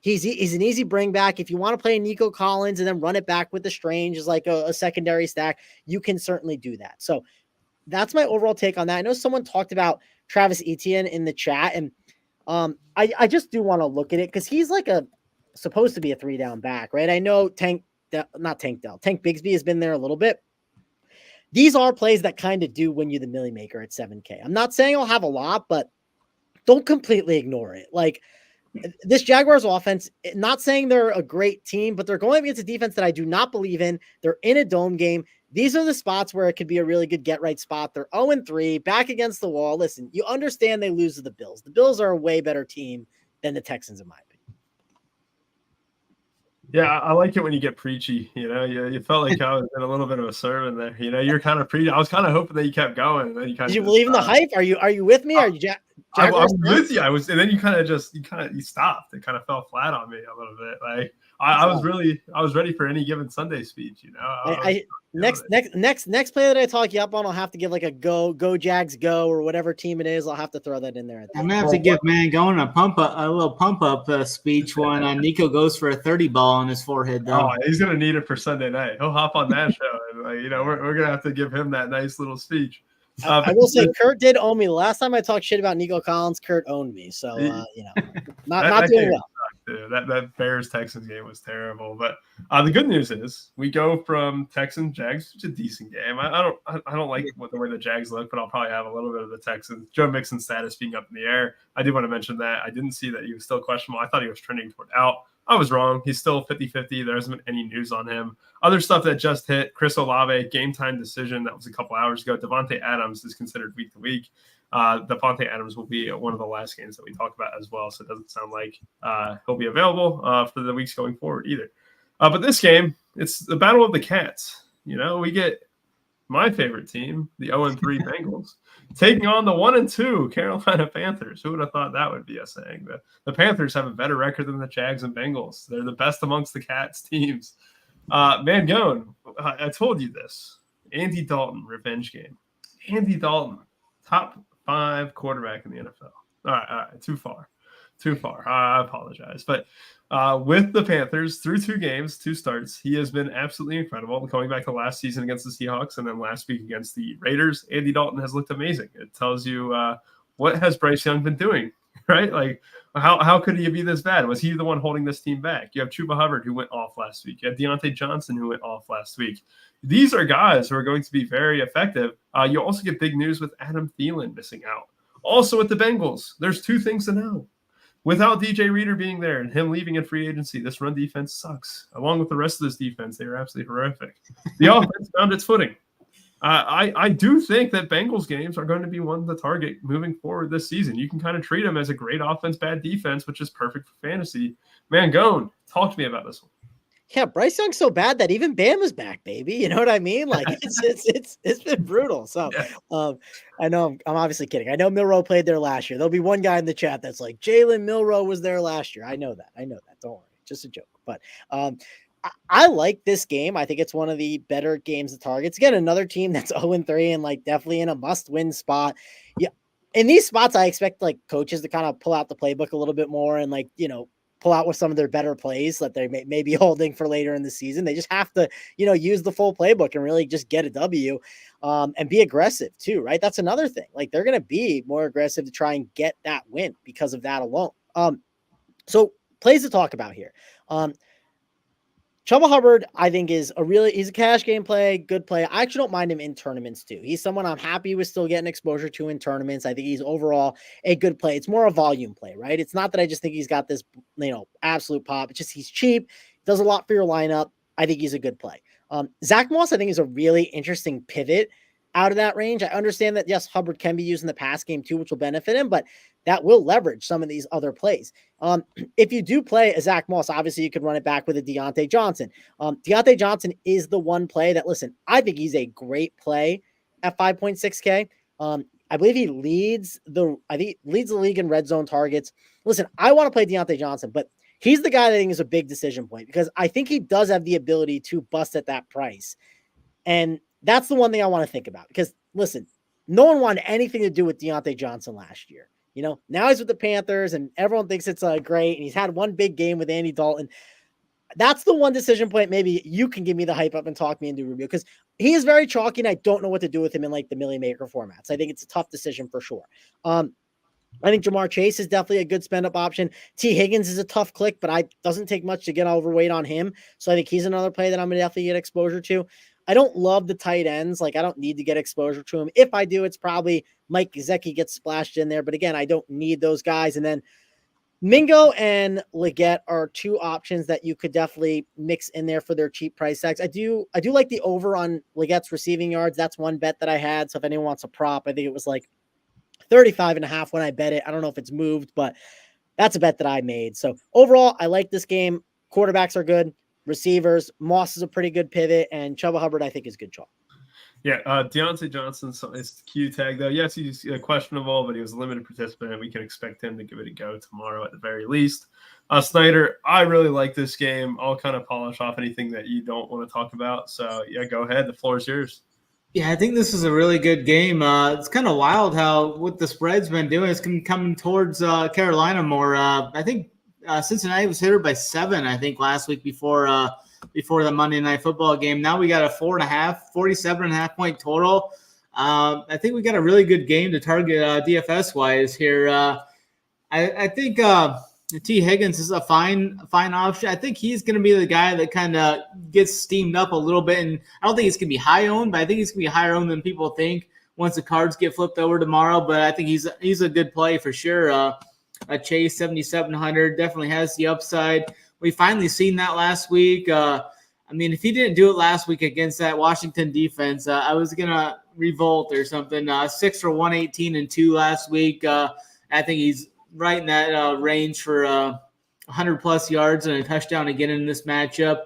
He's an easy bring back. If you want to play Nico Collins and then run it back with the Strange as like a secondary stack, you can certainly do that. So that's my overall take on that. I know someone talked about Travis Etienne in the chat, and I just do want to look at it because he's like supposed to be a 3-down back, right? I know Tank Bigsby has been there a little bit. These are plays that kind of do win you the Millie Maker at 7K. I'm not saying I'll have a lot, but don't completely ignore it. Like, this Jaguars offense, not saying they're a great team, but they're going against a defense that I do not believe in. They're in a dome game. These are the spots where it could be a really good get-right spot. They're 0-3, back against the wall. Listen, you understand they lose to the Bills. The Bills are a way better team than the Texans, in my opinion. Yeah, I like it when you get preachy. You felt like I was in a little bit of a sermon there. You're kind of preachy. I was kind of hoping that you kept going, and then you kind of. Did you believe in the hype? Are you with me? Are you I was with you. And then you stopped. It kind of fell flat on me a little bit. Like I was ready for any given Sunday speech. Next play that I talk you up on, I'll have to give like a go Jags go or whatever team it is. I'll have to throw that in there. I'm gonna have to give Mangone a little pump up speech when Nico goes for a 30 ball on his forehead. Though. Oh, he's gonna need it for Sunday night. He'll hop on that show, and we're gonna have to give him that nice little speech. I will say Kurt did own me. The last time I talked shit about Nico Collins, Kurt owned me. So, not doing well. That Bears-Texans game was terrible. But the good news is we go from Texans-Jags, which is a decent game. I don't like the way the Jags look, but I'll probably have a little bit of the Texans. Joe Mixon's status being up in the air. I did want to mention that. I didn't see that he was still questionable. I thought he was trending toward out. I was wrong. He's still 50-50. There hasn't been any news on him. Other stuff that just hit, Chris Olave, game time decision. That was a couple hours ago. Devontae Adams is considered week to week. Devontae Adams will be one of the last games that we talk about as well. So it doesn't sound like he'll be available for the weeks going forward either. But this game, it's the battle of the cats. We get my favorite team, the 0-3 Bengals, taking on the 1-2 Carolina Panthers. Who would have thought that would be a saying? The Panthers have a better record than the Jags and Bengals. They're the best amongst the Cats teams. Mangone, I told you this. Andy Dalton, revenge game. Andy Dalton, top 5 quarterback in the NFL. All right, too far. I apologize. But with the Panthers, through 2 games, 2 starts, he has been absolutely incredible. Coming back to last season against the Seahawks and then last week against the Raiders, Andy Dalton has looked amazing. It tells you what has Bryce Young been doing, right? Like, how could he be this bad? Was he the one holding this team back? You have Chuba Hubbard, who went off last week. You have Deontay Johnson, who went off last week. These are guys who are going to be very effective. You also get big news with Adam Thielen missing out. Also with the Bengals, there's 2 things to know. Without DJ Reader being there and him leaving in free agency, this run defense sucks. Along with the rest of this defense, they are absolutely horrific. The offense found its footing. I do think that Bengals games are going to be one to target moving forward this season. You can kind of treat them as a great offense, bad defense, which is perfect for fantasy. Mangone, talk to me about this one. Yeah, Bryce Young's so bad that even Bam is back, baby. You know what I mean? Like it's been brutal. So I know I'm obviously kidding. I know Milroe played there last year. There'll be one guy in the chat that's like, Jalen Milroe was there last year. I know that. Don't worry. Just a joke. But I like this game. I think it's one of the better games of targets. Again, another team that's 0-3 and like definitely in a must-win spot. Yeah, in these spots, I expect like coaches to kind of pull out the playbook a little bit more and like, pull out with some of their better plays that they may be holding for later in the season. They just have to, use the full playbook and really just get a W, and be aggressive too, right? That's another thing. Like they're going to be more aggressive to try and get that win because of that alone. So plays to talk about here. Chuba Hubbard, I think he's a cash game play, good play. I actually don't mind him in tournaments too. He's someone I'm happy with still getting exposure to in tournaments. I think he's overall a good play. It's more a volume play, right? It's not that I just think he's got this, absolute pop. It's just he's cheap, does a lot for your lineup. I think he's a good play. Zach Moss, I think, is a really interesting pivot out of that range. I understand that, yes, Hubbard can be used in the pass game too, which will benefit him, but that will leverage some of these other plays. If you do play a Zach Moss, obviously you could run it back with a Deontay Johnson. Deontay Johnson is the one play that, listen, I think he's a great play at 5.6K. I believe he leads the league in red zone targets. Listen, I want to play Deontay Johnson, but he's the guy that I think is a big decision point because I think he does have the ability to bust at that price. And that's the one thing I want to think about because, listen, no one wanted anything to do with Deontay Johnson last year. Now he's with the Panthers and everyone thinks it's great. And he's had one big game with Andy Dalton. That's the one decision point. Maybe you can give me the hype up and talk me into Rubio because he is very chalky and I don't know what to do with him in like the Millie Maker formats. I think it's a tough decision for sure. I think Jamar Chase is definitely a good spend up option. T Higgins is a tough click, but doesn't take much to get overweight on him. So I think he's another play that I'm going to definitely get exposure to. I don't love the tight ends. Like I don't need to get exposure to him. If I do, it's probably Mike Gesicki gets splashed in there. But again, I don't need those guys. And then Mingo and Leggett are two options that you could definitely mix in there for their cheap price tags. I do like the over on Leggett's receiving yards. That's one bet that I had. So if anyone wants a prop, I think it was like 35.5 when I bet it. I don't know if it's moved, but that's a bet that I made. So overall, I like this game. Quarterbacks are good. Receivers, Moss is a pretty good pivot, and Chuba Hubbard, I think, is good chalk. Yeah, Deontay Johnson is Q tag, though. Yes, he's questionable, but he was a limited participant, and we can expect him to give it a go tomorrow at the very least. Snyder, I really like this game. I'll kind of polish off anything that you don't want to talk about. So, yeah, go ahead. The floor is yours. Yeah, I think this is a really good game. It's kind of wild how what the spread's been doing. It's coming towards Carolina more. I think Cincinnati was hit by 7, I think, last week before the Monday Night Football game. Now we got a 47.5 point total. I think we got a really good game to target DFS-wise here. I think T. Higgins is a fine option. I think he's going to be the guy that kind of gets steamed up a little bit. And I don't think he's going to be high owned, but I think he's going to be higher owned than people think once the cards get flipped over tomorrow. But I think he's a good play for sure. A Chase 7,700 definitely has the upside. We finally seen that last week. I mean, if he didn't do it last week against that Washington defense, I was gonna revolt or something. 6 for 118 and 2 last week. I think he's right in that range for 100 plus yards and a touchdown again in this matchup.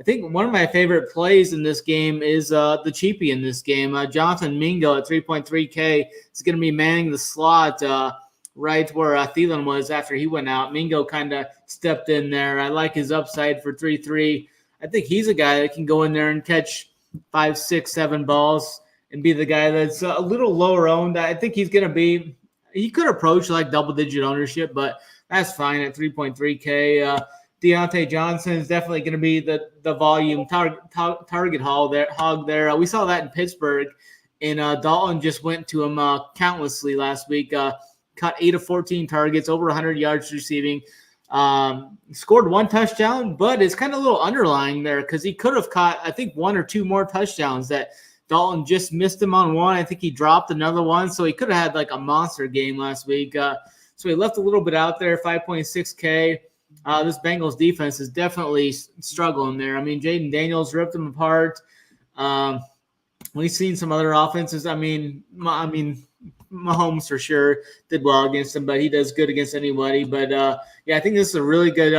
I think one of my favorite plays in this game is the cheapie in this game. Jonathan Mingo at 3.3K is going to be manning the slot right where Thielen was after he went out. Mingo kind of stepped in there. I like his upside for 3.3. I think he's a guy that can go in there and catch 5, 6, 7 balls and be the guy that's a little lower owned. I think he's going to be – he could approach like double-digit ownership, but that's fine at 3.3K. Deontay Johnson is definitely going to be the volume target hog there. We saw that in Pittsburgh, and Dalton just went to him countlessly last week. Caught 8 of 14 targets, over 100 yards receiving. Scored 1 touchdown, but it's kind of a little underlying there because he could have caught, I think, 1 or 2 more touchdowns that Dalton just missed him on one. I think he dropped another one, so he could have had like a monster game last week. So he left a little bit out there, 5.6K. This Bengals defense is definitely struggling there. I mean, Jaden Daniels ripped them apart. We've seen some other offenses. I mean, Mahomes for sure did well against him, but he does good against anybody. But yeah, I think this is a really good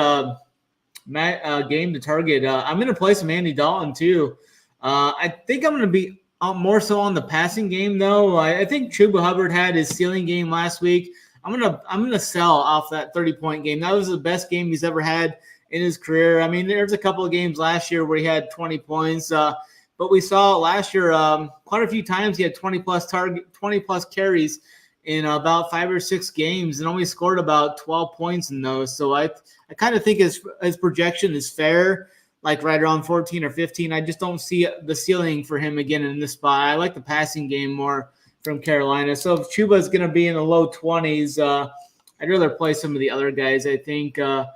game to target. I'm going to play some Andy Dalton too. I think I'm going to be more so on the passing game though. I think Chuba Hubbard had his ceiling game last week. I'm gonna sell off that 30-point game. That was the best game he's ever had in his career. I mean, there's a couple of games last year where he had 20 points, but we saw last year quite a few times he had 20 plus carries in about 5 or 6 games and only scored about 12 points in those. So I kind of think his projection is fair, like right around 14 or 15. I just don't see the ceiling for him again in this spot. I like the passing game more from Carolina. So if Chuba is going to be in the low 20s, I'd rather play some of the other guys. I think so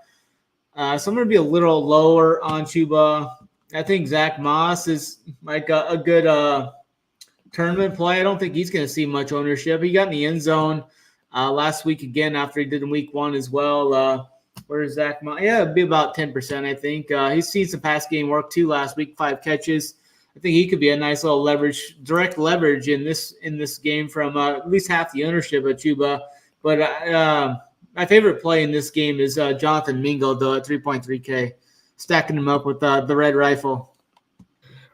I'm going to be a little lower on Chuba. I think Zach Moss is like a good tournament play. I don't think he's going to see much ownership. He got in the end zone last week again after he did in week 1 as well. Where is Zach Moss? Yeah, it'd be about 10%, I think. He's seen some pass game work too last week, 5 catches. I think he could be a nice little direct leverage in this game from at least half the ownership of Chuba. But my favorite play in this game is Jonathan Mingo, though, at 3.3K, stacking him up with the red rifle.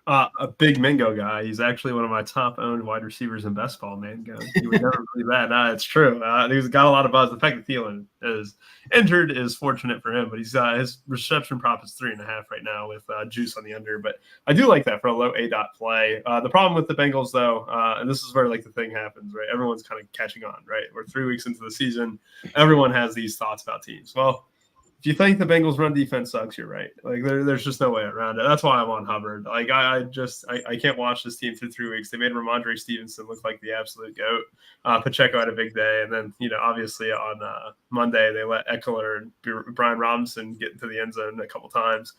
A big Mingo guy. He's actually one of my top owned wide receivers in best ball, man. You would never believe that. No, it's true. He's got a lot of buzz. The fact that Thielen is injured is fortunate for him, but he's his reception prop is 3.5 right now with juice on the under. But I do like that for a low A dot play. The problem with the Bengals, though, and this is where like the thing happens, right? Everyone's kind of catching on, right? We're 3 weeks into the season. Everyone has these thoughts about teams. Well, if you think the Bengals run defense sucks, you're right. Like there's just no way around it. That's why I'm on Hubbard. Like I can't watch this team through 3 weeks. They made Ramondre Stevenson look like the absolute goat. Pacheco had a big day, and then obviously on Monday they let Eckler and Brian Robinson get into the end zone a couple times.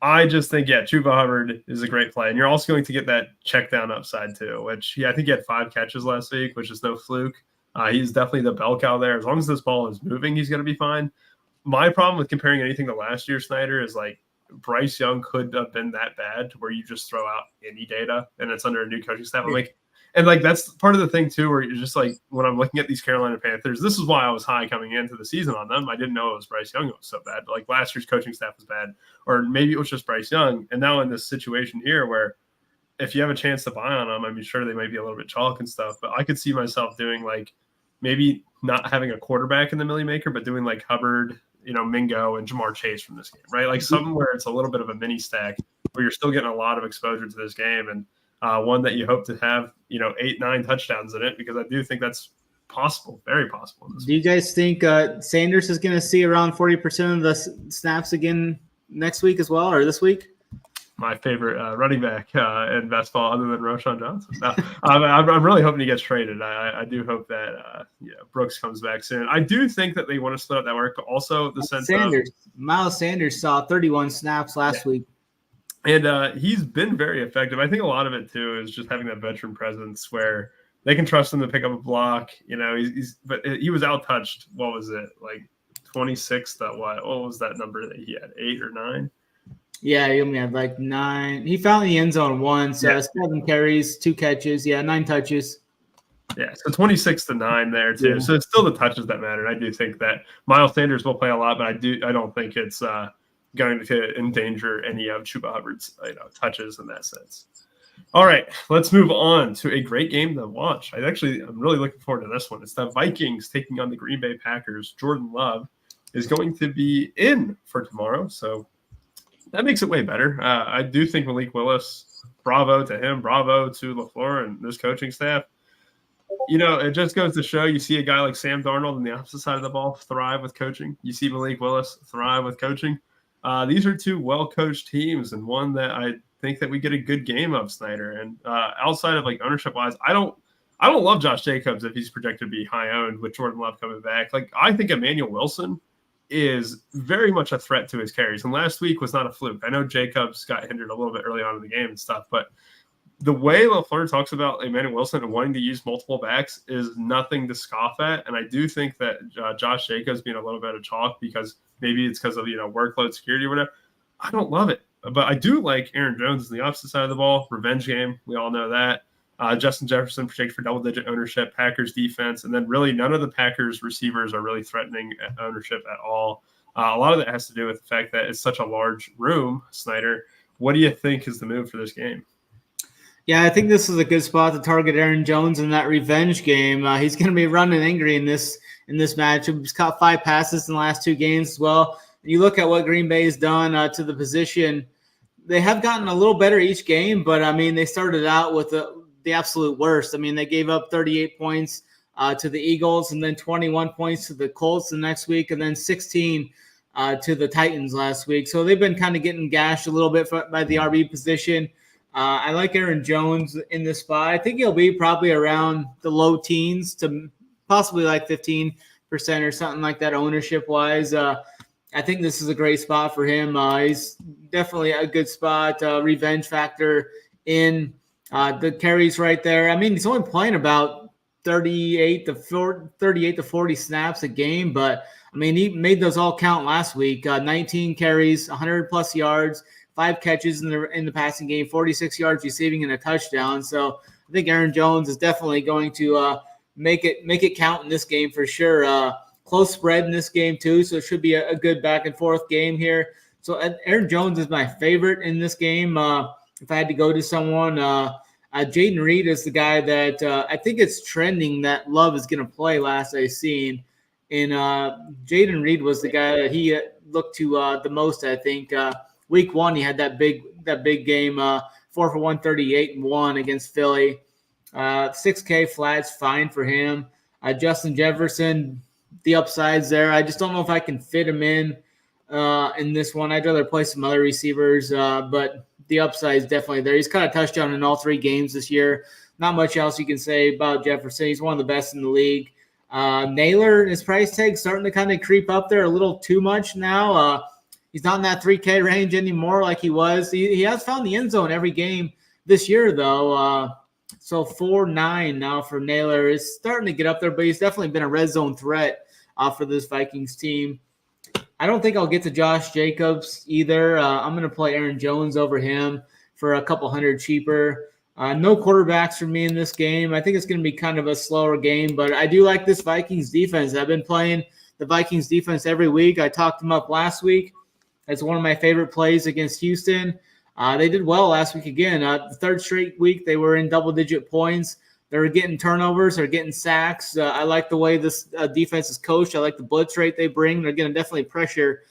I just think Chuba Hubbard is a great play, and you're also going to get that check down upside too. Which I think he had 5 catches last week, which is no fluke. He's definitely the bell cow there. As long as this ball is moving, he's going to be fine. My problem with comparing anything to last year, Snyder, is like Bryce Young could have been that bad to where you just throw out any data and it's under a new coaching staff. I'm like, and like that's part of the thing too, where you're just like when I'm looking at these Carolina Panthers, this is why I was high coming into the season on them. I didn't know it was Bryce Young that was so bad. But like last year's coaching staff was bad, or maybe it was just Bryce Young. And now in this situation here where if you have a chance to buy on them, I mean, sure, they might be a little bit chalk and stuff, but I could see myself doing like maybe not having a quarterback in the Millie Maker, but doing like Hubbard, Mingo and Jamar Chase from this game, right? Like somewhere it's a little bit of a mini stack where you're still getting a lot of exposure to this game and one that you hope to have, 8-9 touchdowns in it, because I do think that's possible, very possible. Do you guys think Sanders is going to see around 40% of the snaps again next week as well, or this week? My favorite running back in best ball other than Roschon Johnson. No, I'm really hoping he gets traded. I do hope that Brooks comes back soon. I do think that they want to split up that work, but also the sense Miles Sanders saw 31 snaps last week. And he's been very effective. I think a lot of it, too, is just having that veteran presence where they can trust him to pick up a block. But he was out-touched. What was it? Like 26th? What was that number that he had? 8 or 9? Yeah, he only had like 9. He found the end zone once. 7 carries, 2 catches. 9 touches. Yeah, so 26-9 there too. Yeah. So it's still the touches that matter. And I do think that Miles Sanders will play a lot, but I don't think it's going to endanger any of Chuba Hubbard's touches in that sense. All right, let's move on to a great game to watch. I'm really looking forward to this one. It's the Vikings taking on the Green Bay Packers. Jordan Love is going to be in for tomorrow, so that makes it way better. I do think Malik Willis, bravo to him, bravo to LaFleur and this coaching staff. It just goes to show you see a guy like Sam Darnold on the opposite side of the ball thrive with coaching. You see Malik Willis thrive with coaching. These are 2 well-coached teams and one that I think that we get a good game of, Snyder. And outside of like ownership-wise, I don't love Josh Jacobs if he's projected to be high-owned with Jordan Love coming back. Like I think Emmanuel Wilson is very much a threat to his carries. And last week was not a fluke. I know Jacobs got hindered a little bit early on in the game and stuff, but the way LaFleur talks about Emmanuel Wilson and wanting to use multiple backs is nothing to scoff at. And I do think that Josh Jacobs being a little bit of chalk because maybe it's because of, workload security or whatever. I don't love it, but I do like Aaron Jones on the opposite side of the ball. Revenge game. We all know that. Justin Jefferson projected for double-digit ownership, Packers defense, and then really none of the Packers receivers are really threatening ownership at all. A lot of that has to do with the fact that it's such a large room, Snyder. What do you think is the move for this game? Yeah, I think this is a good spot to target Aaron Jones in that revenge game. He's going to be running angry in this matchup. He's caught 5 passes in the last 2 games as well. You look at what Green Bay has done to the position. They have gotten a little better each game, but I mean, they started out with the absolute worst. I mean, they gave up 38 points to the Eagles, and then 21 points to the Colts the next week, and then 16 to the Titans last week. So they've been kind of getting gashed a little bit by the RB position. I like Aaron Jones in this spot. I think he'll be probably around the low teens to possibly like 15% or something like that ownership-wise. I think this is a great spot for him. He's definitely a good spot. Revenge factor in the carries right there. I mean, he's only playing about 38 to 40 snaps a game, but I mean, he made those all count last week. 19 carries, 100 plus yards, 5 catches in the passing game, 46 yards receiving, and a touchdown. So I think Aaron Jones is definitely going to make it count in this game for sure. Close spread in this game too, so it should be a good back and forth game here. So Aaron Jones is my favorite in this game. If I had to go to someone, Jaden Reed is the guy that I think it's trending that Love is going to play last I seen. And Jaden Reed was the guy that he looked to the most, I think. Week 1, he had that big game, 4 for 138 and 1 against Philly. 6K flat's fine for him. Justin Jefferson, the upside's there. I just don't know if I can fit him in this one. I'd rather play some other receivers, but the upside is definitely there. He's caught a touchdown in all 3 games this year. Not much else you can say about Jefferson. He's one of the best in the league. Naylor, his price tag starting to kind of creep up there a little too much now. He's not in that 3K range anymore like he was. He has found the end zone every game this year, though. So 4-9 now for Naylor is starting to get up there, but he's definitely been a red zone threat for this Vikings team. I don't think I'll get to Josh Jacobs either. I'm going to play Aaron Jones over him for a couple hundred cheaper. No quarterbacks for me in this game. I think it's going to be kind of a slower game, but I do like this Vikings defense. I've been playing the Vikings defense every week. I talked them up last week. That's one of my favorite plays against Houston. They did well last week again. The 3rd straight week, they were in double-digit points. They were getting turnovers. They're getting sacks. I like the way this defense is coached. I like the blitz rate they bring. They're going to definitely pressure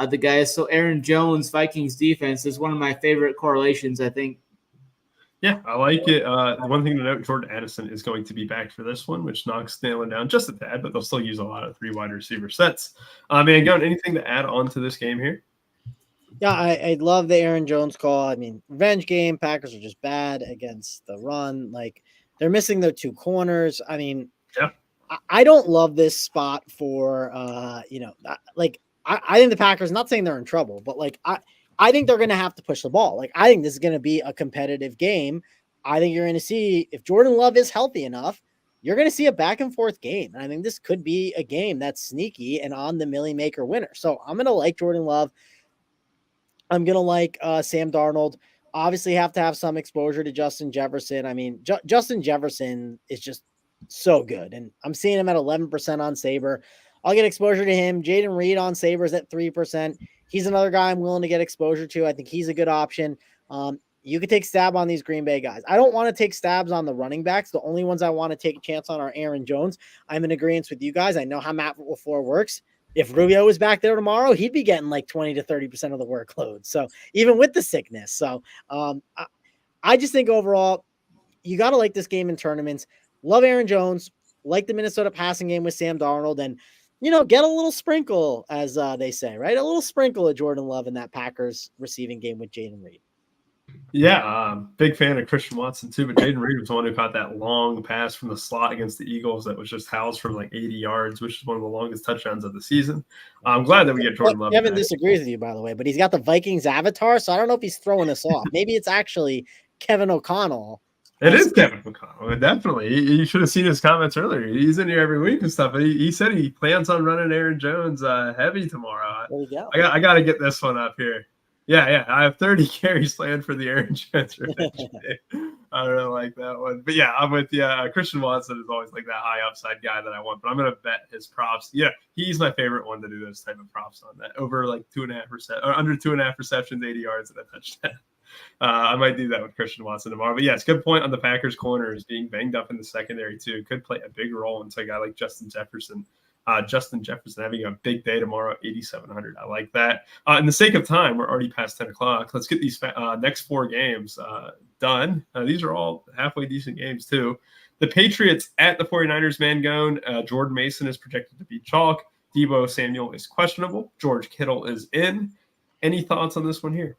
the guys. So Aaron Jones, Vikings defense, is one of my favorite correlations, I think. Yeah, I like it. One thing to note, Jordan Addison is going to be back for this one, which knocks Nalen down just a tad, but they'll still use a lot of 3 wide receiver sets. Man, Gunn, anything to add on to this game here? Yeah, I love the Aaron Jones call. I mean, revenge game. Packers are just bad against the run. Like, they're missing their 2 corners. I mean, yeah. I don't love this spot for, I think the Packers, not saying they're in trouble, but like, I think they're going to have to push the ball. Like, I think this is going to be a competitive game. I think you're going to see, if Jordan Love is healthy enough, you're going to see a back and forth game. And I think this could be a game that's sneaky and on the Millie Maker winner. So I'm going to like Jordan Love. I'm going to like Sam Darnold. Obviously have to have some exposure to Justin Jefferson. I mean, Justin Jefferson is just so good. And I'm seeing him at 11% on Sabre. I'll get exposure to him. Jaden Reed on Sabres at 3%. He's another guy I'm willing to get exposure to. I think he's a good option. You could take stab on these Green Bay guys. I don't want to take stabs on the running backs. The only ones I want to take a chance on are Aaron Jones. I'm in agreement with you guys. I know how Matt LaFleur works. If Rubio was back there tomorrow, he'd be getting like 20 to 30% of the workload. So even with the sickness. So I just think overall, you got to like this game in tournaments. Love Aaron Jones, like the Minnesota passing game with Sam Darnold, and, get a little sprinkle, as they say, right? A little sprinkle of Jordan Love in that Packers receiving game with Jaden Reed. Yeah, big fan of Christian Watson too, but Jaden Reed was the one who caught that long pass from the slot against the Eagles that was just housed from like 80 yards, which is one of the longest touchdowns of the season. I'm glad that we get Jordan Love. Kevin disagrees with you, by the way, but he's got the Vikings avatar, so I don't know if he's throwing us off. Maybe it's actually Kevin O'Connell. It is Kevin O'Connell, definitely. You should have seen his comments earlier. He's in here every week and stuff. He said he plans on running Aaron Jones heavy tomorrow. There you go. I got to get this one up here. Yeah. I have 30 carries planned for the Aaron Jones revenge day. I really like that one. But yeah, I'm with you. Christian Watson is always like that high upside guy that I want, but I'm going to bet his props. Yeah, he's my favorite one to do those type of props on that. Over like 2.5% or under 2.5 receptions, 80 yards and a touchdown. I might do that with Christian Watson tomorrow. But yeah, it's a good point on the Packers corners being banged up in the secondary too. Could play a big role into a guy like Justin Jefferson Justin Jefferson having a big day tomorrow, 8,700. I like that. In the sake of time, we're already past 10 o'clock. Let's get these next 4 games done. These are all halfway decent games, too. The Patriots at the 49ers, Mangone. Jordan Mason is projected to be chalk. Deebo Samuel is questionable. George Kittle is in. Any thoughts on this one here?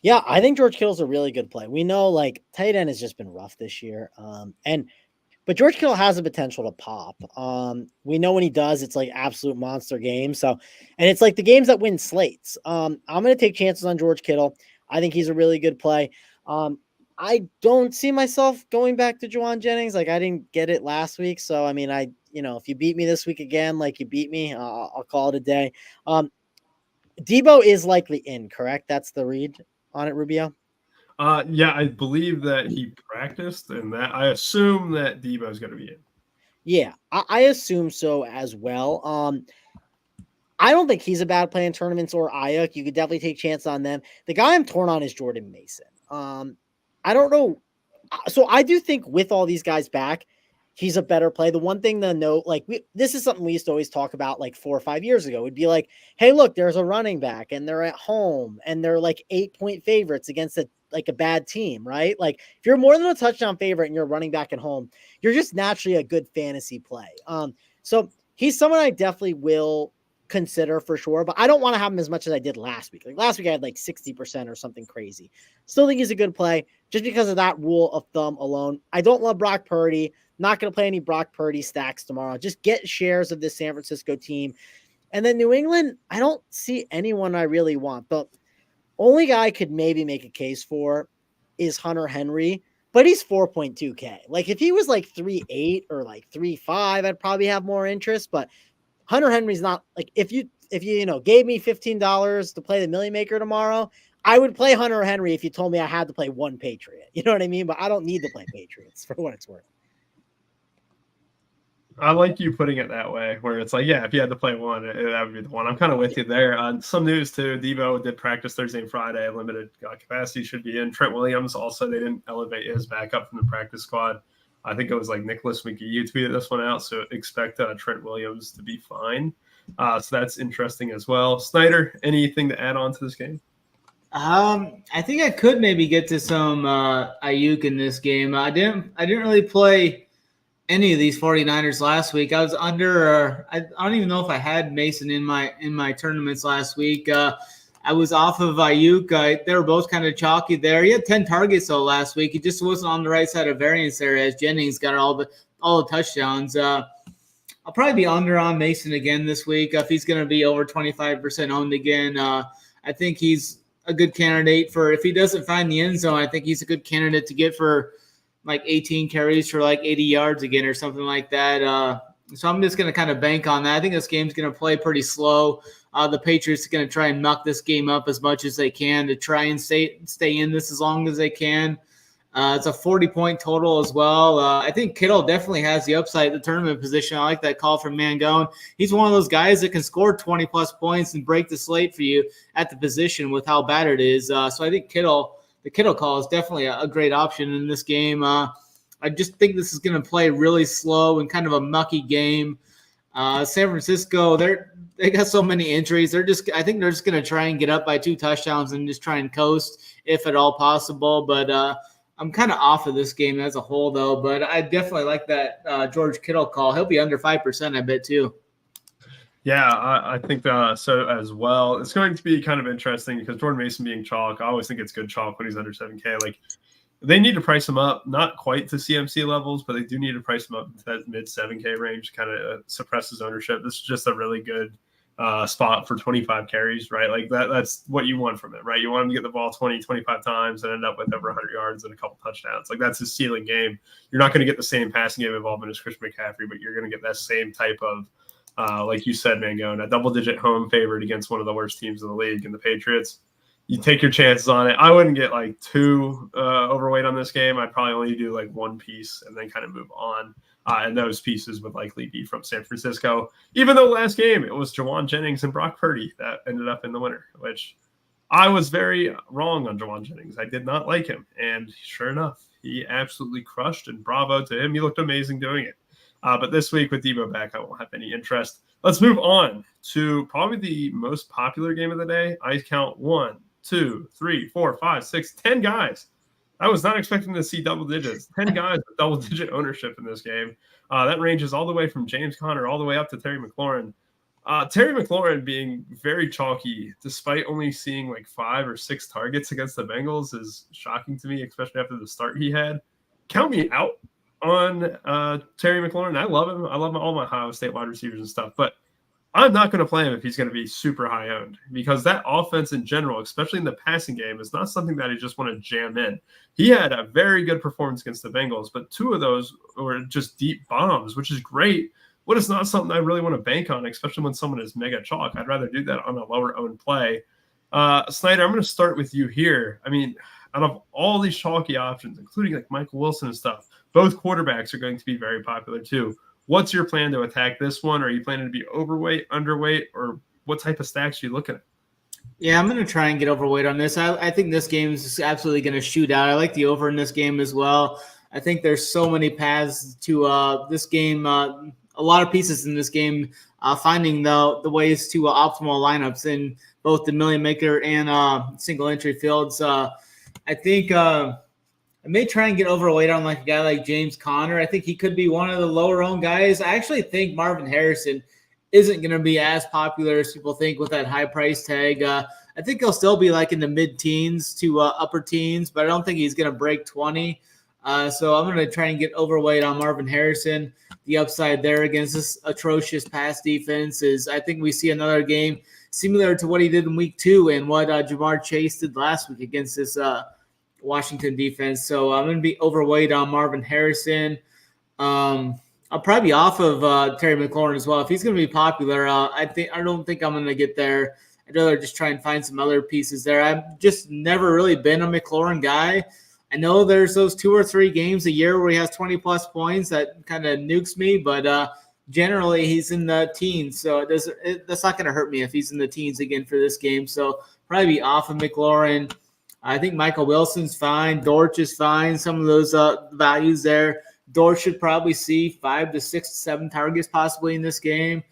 Yeah, I think George Kittle's a really good play. We know like tight end has just been rough this year. But George Kittle has the potential to pop. We know when he does, it's like absolute monster games. So, and it's like the games that win slates. I'm going to take chances on George Kittle. I think he's a really good play. I don't see myself going back to Juwan Jennings. Like I didn't get it last week. So, I mean, if you beat me this week again, like you beat me, I'll call it a day. Deebo is likely in, correct? That's the read on it, Rubio? Yeah, I believe that he practiced, and that I assume that Deebo is going to be in. Yeah, I assume so as well. I don't think he's a bad play in tournaments or Ayuk. You could definitely take chance on them. The guy I'm torn on is Jordan Mason. I don't know. So I do think with all these guys back, he's a better play. The one thing to note, like this is something we used to always talk about like 4 or 5 years ago. It'd be like, hey, look, there's a running back and they're at home and they're like 8-point favorites against a bad team, right? Like if you're more than a touchdown favorite and you're running back at home, you're just naturally a good fantasy play. So he's someone I definitely will consider for sure, but I don't want to have him as much as I did last week. Like last week I had like 60% or something crazy. Still think he's a good play just because of that rule of thumb alone. I don't love Brock Purdy. Not going to play any Brock Purdy stacks tomorrow. Just get shares of this San Francisco team. And then New England, I don't see anyone I really want. The only guy I could maybe make a case for is Hunter Henry, but he's 4.2K. Like if he was like 3.8 or like 3.5, I'd probably have more interest, but Hunter Henry's not like if you gave me $15 to play the Million Maker tomorrow, I would play Hunter Henry if you told me I had to play one Patriot. You know what I mean? But I don't need to play Patriots for what it's worth. I like you putting it that way, where it's like, yeah, if you had to play one, that would be the one. I'm kind of with you there. Some news too. Deebo did practice Thursday and Friday. Limited capacity, should be in. Trent Williams also, they didn't elevate his back up from the practice squad. I think it was like Nicholas McGee who tweeted this one out. So expect Trent Williams to be fine. So that's interesting as well. Snyder, anything to add on to this game? I think I could maybe get to some Ayuk in this game. I didn't really play any of these 49ers last week. I was under I don't even know if I had Mason in my tournaments last week. I was off of Ayuk. They were both kind of chalky there. He had 10 targets though last week. He just wasn't on the right side of variance there as Jennings got all the touchdowns. I'll probably be under on Mason again this week if he's going to be over 25% owned again. I think he's a good candidate for if he doesn't find the end zone. I think he's a good candidate to get for like 18 carries for like 80 yards again or something like that. So I'm just going to kind of bank on that. I think this game's going to play pretty slow. The Patriots are going to try and muck this game up as much as they can to try and stay in this as long as they can. It's a 40-point total as well. I think Kittle definitely has the upside at the tournament position. I like that call from Mangone. He's one of those guys that can score 20-plus points and break the slate for you at the position with how bad it is. So I think the Kittle call is definitely a great option in this game. I just think this is going to play really slow and kind of a mucky game. San Francisco, they got so many injuries. I think they're just going to try and get up by 2 touchdowns and just try and coast if at all possible. But I'm kind of off of this game as a whole, though. But I definitely like that George Kittle call. He'll be under 5%, I bet, too. Yeah, I think so as well. It's going to be kind of interesting because Jordan Mason being chalk, I always think it's good chalk when he's under 7K. Like they need to price him up, not quite to CMC levels, but they do need to price him up to that mid 7K range, kind of suppresses ownership. This is just a really good spot for 25 carries, right? Like that's what you want from it, right? You want him to get the ball 20, 25 times and end up with over 100 yards and a couple touchdowns. Like that's his ceiling game. You're not going to get the same passing game involvement as Christian McCaffrey, but you're going to get that same type of like you said, Mangone, a double-digit home favorite against one of the worst teams in the league in the Patriots. You take your chances on it. I wouldn't get like too overweight on this game. I'd probably only do like one piece and then kind of move on. And those pieces would likely be from San Francisco. Even though last game it was Juwan Jennings and Brock Purdy that ended up in the winner, which I was very wrong on Juwan Jennings. I did not like him. And sure enough, he absolutely crushed, and bravo to him. He looked amazing doing it. But this week with Debo back, I won't have any interest. Let's move on to probably the most popular game of the day. I count 1, 2, 3, 4, 5, 6, 10 guys. I was not expecting to see double digits. 10 guys with double-digit ownership in this game. That ranges all the way from James Conner all the way up to Terry McLaurin. Terry McLaurin being very chalky, despite only seeing like 5 or 6 targets against the Bengals, is shocking to me, especially after the start he had. Count me out on Terry McLaurin. I love him. I love all my Ohio State wide receivers and stuff, but I'm not going to play him if he's going to be super high owned, because that offense in general, especially in the passing game, is not something that I just want to jam in. He had a very good performance against the Bengals, but 2 of those were just deep bombs, which is great. But it's not something I really want to bank on, especially when someone is mega chalk. I'd rather do that on a lower owned play. Snyder, I'm going to start with you here. I mean, out of all these chalky options, including like Michael Wilson and stuff, both quarterbacks are going to be very popular too. What's your plan to attack this one? Are you planning to be overweight, underweight, or what type of stacks are you looking at? Yeah, I'm going to try and get overweight on this. I think this game is absolutely going to shoot out. I like the over in this game as well. I think there's so many paths to this game. A lot of pieces in this game, finding the ways to optimal lineups in both the million maker and single entry fields. I think I may try and get overweight on like a guy like James Conner. I think he could be one of the lower owned guys. I actually think Marvin Harrison isn't going to be as popular as people think with that high price tag. I think he'll still be like in the mid-teens to upper teens, but I don't think he's going to break 20. So I'm going to try and get overweight on Marvin Harrison. The upside there against this atrocious pass defense is I think we see another game similar to what he did in week 2 and what Jamar Chase did last week against this Washington defense. So I'm going to be overweight on Marvin Harrison. I'll probably be off of Terry McLaurin as well. If he's going to be popular, I don't think I'm going to get there. I'd rather just try and find some other pieces there. I've just never really been a McLaurin guy. I know there's those 2 or 3 games a year where he has 20-plus points that kind of nukes me, but generally he's in the teens, so that's not going to hurt me if he's in the teens again for this game. So probably be off of McLaurin. I think Michael Wilson's fine. Dortch is fine. Some of those values there. Dortch should probably see 5 to 6 to 7 targets possibly in this game.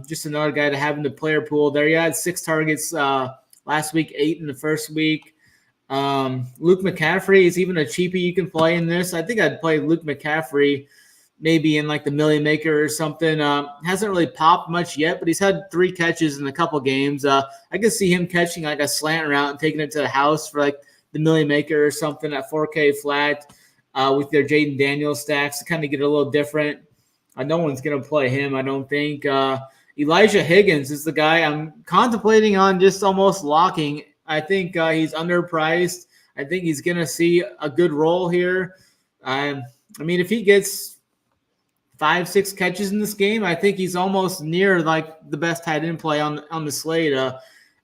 Just another guy to have in the player pool there. He had 6 targets last week, 8 in the first week. Luke McCaffrey is even a cheapie you can play in this. I think I'd play Luke McCaffrey maybe in like the million maker or something. Hasn't really popped much yet, but he's had 3 catches in a couple games. I can see him catching like a slant route and taking it to the house for like the million maker or something at 4K flat with their Jaden Daniels stacks to kind of get a little different. No one's going to play him, I don't think. Elijah Higgins is the guy I'm contemplating on just almost locking. I think he's underpriced. I think he's going to see a good role here. I mean, if he gets 5-6 catches in this game, I think he's almost near like the best tight end play on the slate.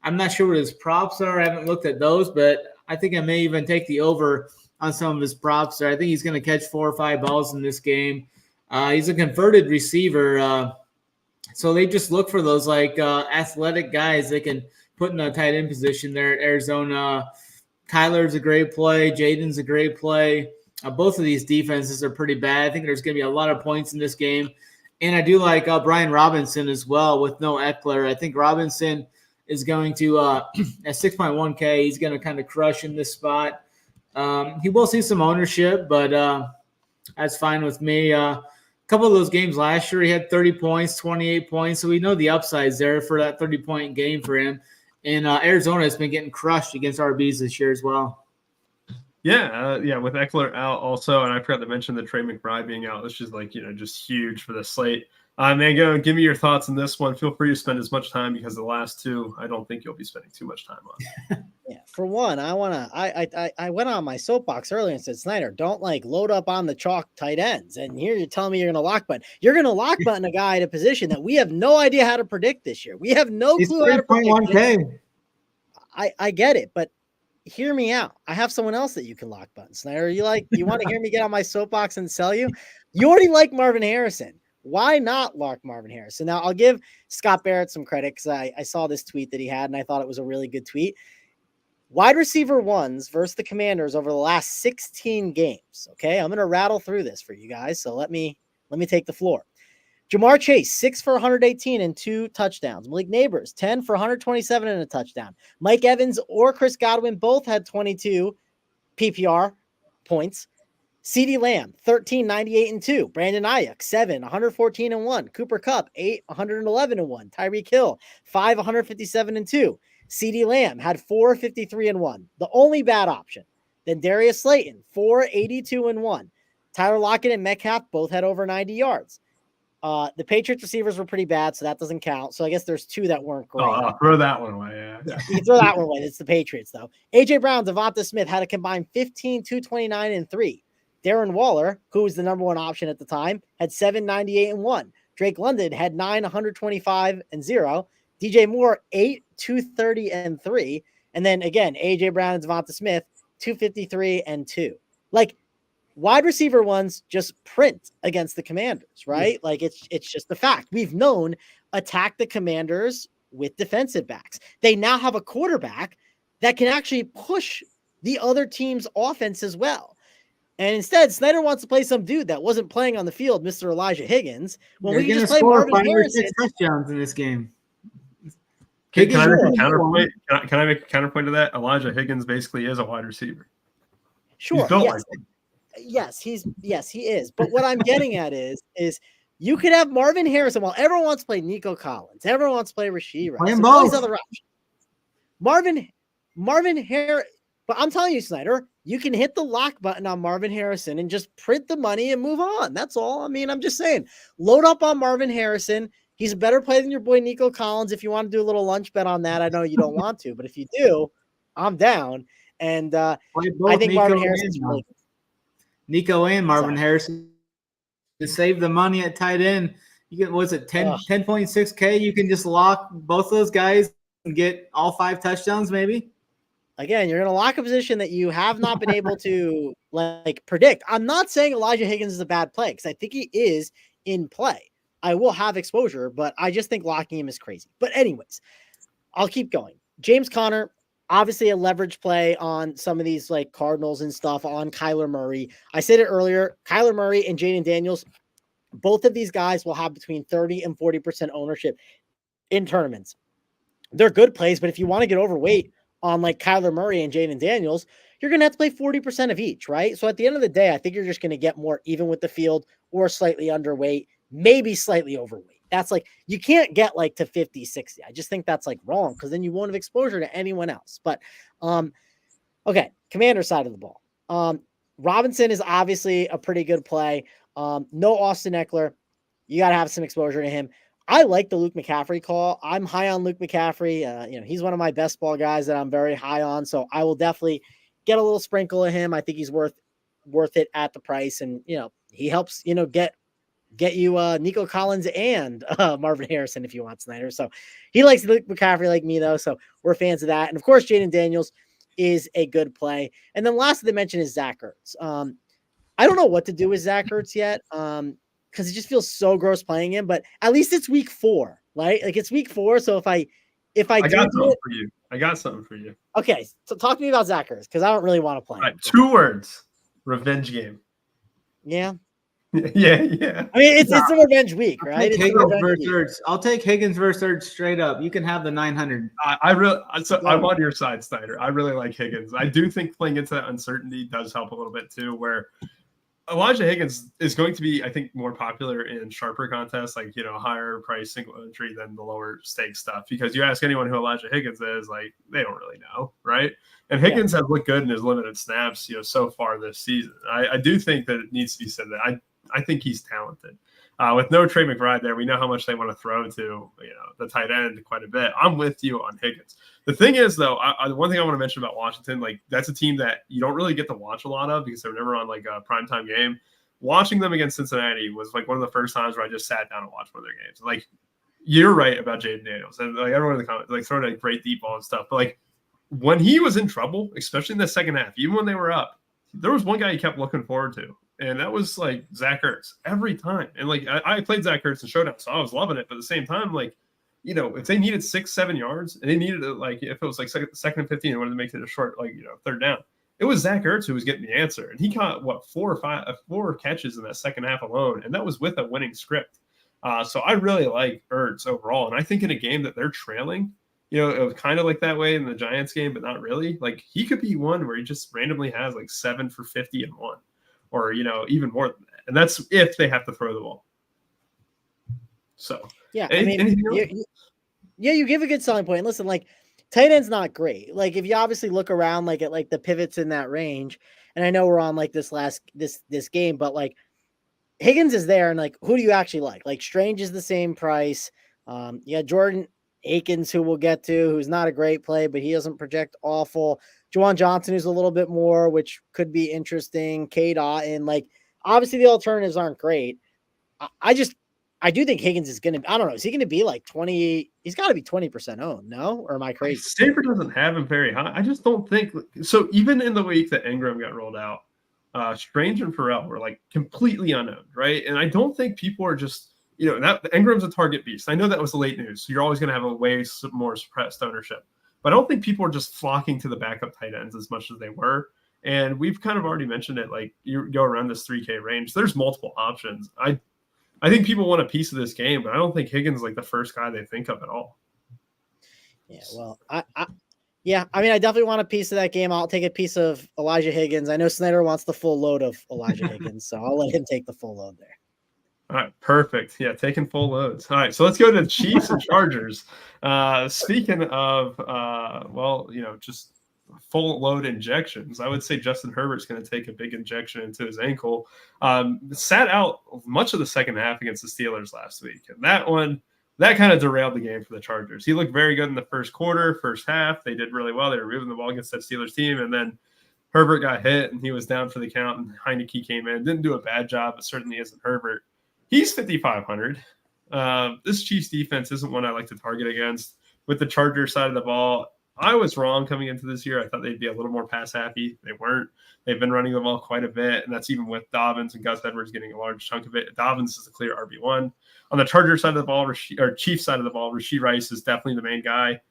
I'm not sure what his props are. I haven't looked at those, but I think I may even take the over on some of his props there. I think he's going to catch 4 or 5 balls in this game. He's a converted receiver. So they just look for those like athletic guys they can put in a tight end position there at Arizona. Kyler's a great play. Jaden's a great play. Both of these defenses are pretty bad. I think there's going to be a lot of points in this game. And I do like Brian Robinson as well with no Eckler. I think Robinson is going to, at 6.1K, he's going to kind of crush in this spot. He will see some ownership, but that's fine with me. A couple of those games last year, he had 30 points, 28 points. So we know the upside's there for that 30-point game for him. And Arizona has been getting crushed against RBs this year as well. Yeah, with Eckler out also, and I forgot to mention the Trey McBride being out. It's just like, just huge for the slate. Mango, give me your thoughts on this one. Feel free to spend as much time because the last 2, I don't think you'll be spending too much time on. Yeah, for one, I went on my soapbox earlier and said, Snyder, don't like load up on the chalk tight ends. And here you're telling me you're going to lock button. You're going to lock button a guy at a position that we have no idea how to predict this year. We have no clue how to predict it. I get it, but hear me out. I have someone else that you can lock button. Snyder, you want to hear me get on my soapbox and sell you? You already like Marvin Harrison. Why not lock Marvin Harrison? Now, I'll give Scott Barrett some credit because I saw this tweet that he had, and I thought it was a really good tweet. Wide receiver ones versus the Commanders over the last 16 games. Okay, I'm going to rattle through this for you guys, so let me Let me take the floor. Jamar Chase, 6 for 118 and 2 touchdowns. Malik Neighbors, 10 for 127 and a touchdown. Mike Evans or Chris Godwin both had 22 PPR points. CeeDee Lamb, 13, 98 and 2. Brandon Ayuk, 7, 114 and 1. Cooper Kupp, 8, 111 and 1. Tyreek Hill, 5, 157 and 2. CeeDee Lamb had 4, 53 and 1. The only bad option. Then Darius Slayton, 4, 82 and 1. Tyler Lockett and Metcalf both had over 90 yards. The Patriots receivers were pretty bad, so that doesn't count. So I guess there's 2 that weren't great. I'll throw that one away. Yeah. You can throw that one away. It's the Patriots, though. A.J. Brown, Devonta Smith had a combined 15, 229, and 3. Darren Waller, who was the number 1 option at the time, had 7, 98, and 1. Drake London had 9, 125, and 0. DJ Moore, 8, 230, and 3. And then, again, A.J. Brown and Devonta Smith, 253 and 2. Like, wide receiver ones just print against the Commanders, right? Like it's just the fact. We've known attack the Commanders with defensive backs. They now have a quarterback that can actually push the other team's offense as well. And instead, Snyder wants to play some dude that wasn't playing on the field, Mr. Elijah Higgins. Well, we can just play Marvin Harrison. 6 touchdowns in this game. Can I make a counterpoint? Can I make a counterpoint to that? Elijah Higgins basically is a wide receiver. Sure. He's built like him. Yes, he is. But what I'm getting at is you could have Marvin Harrison. While everyone wants to play Nico Collins, everyone wants to play Rashee Rice. All these other options. Marvin Harrison. But I'm telling you, Snyder, you can hit the lock button on Marvin Harrison and just print the money and move on. That's all. I mean, I'm just saying, load up on Marvin Harrison. He's a better player than your boy Nico Collins. If you want to do a little lunch bet on that, I know you don't want to, but if you do, I'm down. And I think Marvin Harrison's really good. Nico and Marvin Harrison to save the money at tight end. You get 10.6K. You can just lock both those guys and get all 5 touchdowns, maybe. Again, you're going to lock a position that you have not been able to predict. I'm not saying Elijah Higgins is a bad play because I think he is in play. I will have exposure, but I just think locking him is crazy. But anyways, I'll keep going. James Conner, obviously a leverage play on some of these Cardinals and stuff on Kyler Murray. I said it earlier, Kyler Murray and Jaden Daniels, both of these guys will have between 30 and 40% ownership in tournaments. They're good plays, but if you want to get overweight on Kyler Murray and Jaden Daniels, you're going to have to play 40% of each, right? So at the end of the day, I think you're just going to get more even with the field or slightly underweight, maybe slightly overweight. That's you can't get to 50, 60. I just think that's wrong because then you won't have exposure to anyone else. But okay, Commander side of the ball. Robinson is obviously a pretty good play. No Austin Eckler. You got to have some exposure to him. I like the Luke McCaffrey call. I'm high on Luke McCaffrey. He's one of my best ball guys that I'm very high on. So I will definitely get a little sprinkle of him. I think he's worth it at the price. And, he helps, get you Nico Collins and Marvin Harrison if you want, Snyder. So he likes Luke McCaffrey like me, though. So we're fans of that. And, of course, Jaden Daniels is a good play. And then last they mentioned is Zach Ertz. I don't know what to do with Zach Ertz yet because it just feels so gross playing him. But at least it's week 4, right? It's week 4. So if I got something for you. I got something for you. Okay. So talk to me about Zach Ertz because I don't really want to play him. Right, 2 words. Revenge game. Yeah. Yeah. I mean, it's a revenge week, right? I'll take Higgins versus Ertz straight up. You can have the 900. I'm on your side, Snyder. I really like Higgins. I do think playing into that uncertainty does help a little bit too, where Elijah Higgins is going to be, I think, more popular in sharper contests, higher price single entry than the lower stake stuff. Because you ask anyone who Elijah Higgins is, they don't really know, right? And Higgins has looked good in his limited snaps, so far this season. I do think that it needs to be said that I think he's talented. With no Trey McBride there, we know how much they want to throw to the tight end quite a bit. I'm with you on Higgins. The thing is, though, one thing I want to mention about Washington, that's a team that you don't really get to watch a lot of because they're never on a primetime game. Watching them against Cincinnati was one of the first times where I just sat down and watched one of their games. You're right about Jaden Daniels, and everyone in the comments throwing a great deep ball and stuff. But when he was in trouble, especially in the second half, even when they were up, there was one guy he kept looking forward to. And that was Zach Ertz every time. And I played Zach Ertz in Showdown, so I was loving it. But at the same time, if they needed 6-7 yards and they needed it, if it was second and 15, they wanted to make it a short, third down, it was Zach Ertz who was getting the answer. And he caught, what, 4 catches in that second half alone. And that was with a winning script. So I really like Ertz overall. And I think in a game that they're trailing, you know, it was kind of like that way in the Giants game, but not really. Like, he could be one where he just randomly has like 7 for 50 and 1, or, you know, even more than that. And that's if they have to throw the ball. So, yeah, I mean, you give a good selling point. And listen, like, tight end's not great. Like, if you obviously look around, like, at like the pivots in that range, and I know we're on like this game, but like Higgins is there, and like, who do you actually like? Like, Strange is the same price. Jordan Akins, who we'll get to, who's not a great play, but he doesn't project awful. Juwan Johnson, who's a little bit more, which could be interesting. Cade Otton, like, obviously the alternatives aren't great. I do think Higgins is going to, I don't know, is he going to be like 20? He's got to be 20% owned, no? Or am I crazy? Saber doesn't have him very high. I just don't think so. Even in the week that Ingram got rolled out, Strange and Farrell were like completely unknown, right? And I don't think people are just, you know, that Ingram's a target beast. I know that was the late news, so you're always going to have a way more suppressed ownership. But I don't think people are just flocking to the backup tight ends as much as they were. And we've kind of already mentioned it. Like, you go around this 3K range, there's multiple options. I think people want a piece of this game, but I don't think Higgins is like the first guy they think of at all. Yeah, well, I mean, I definitely want a piece of that game. I'll take a piece of Elijah Higgins. I know Snyder wants the full load of Elijah Higgins, so I'll let him take the full load there. All right, perfect. Yeah, taking full loads. All right, so let's go to Chiefs and Chargers. Speaking of, just full load injections, I would say Justin Herbert's going to take a big injection into his ankle. Sat out much of the second half against the Steelers last week, and that kind of derailed the game for the Chargers. He looked very good in the first quarter, first half. They did really well. They were moving the ball against that Steelers team, and then Herbert got hit, and he was down for the count, and Heineke came in. Didn't do a bad job, but certainly isn't Herbert. He's 5,500. This Chiefs defense isn't one I like to target against. With the Chargers side of the ball, I was wrong coming into this year. I thought they'd be a little more pass happy. They weren't. They've been running the ball quite a bit, and that's even with Dobbins and Gus Edwards getting a large chunk of it. Dobbins is a clear RB1. On the Chargers side of the ball, or Chiefs side of the ball, Rashee Rice is definitely the main guy.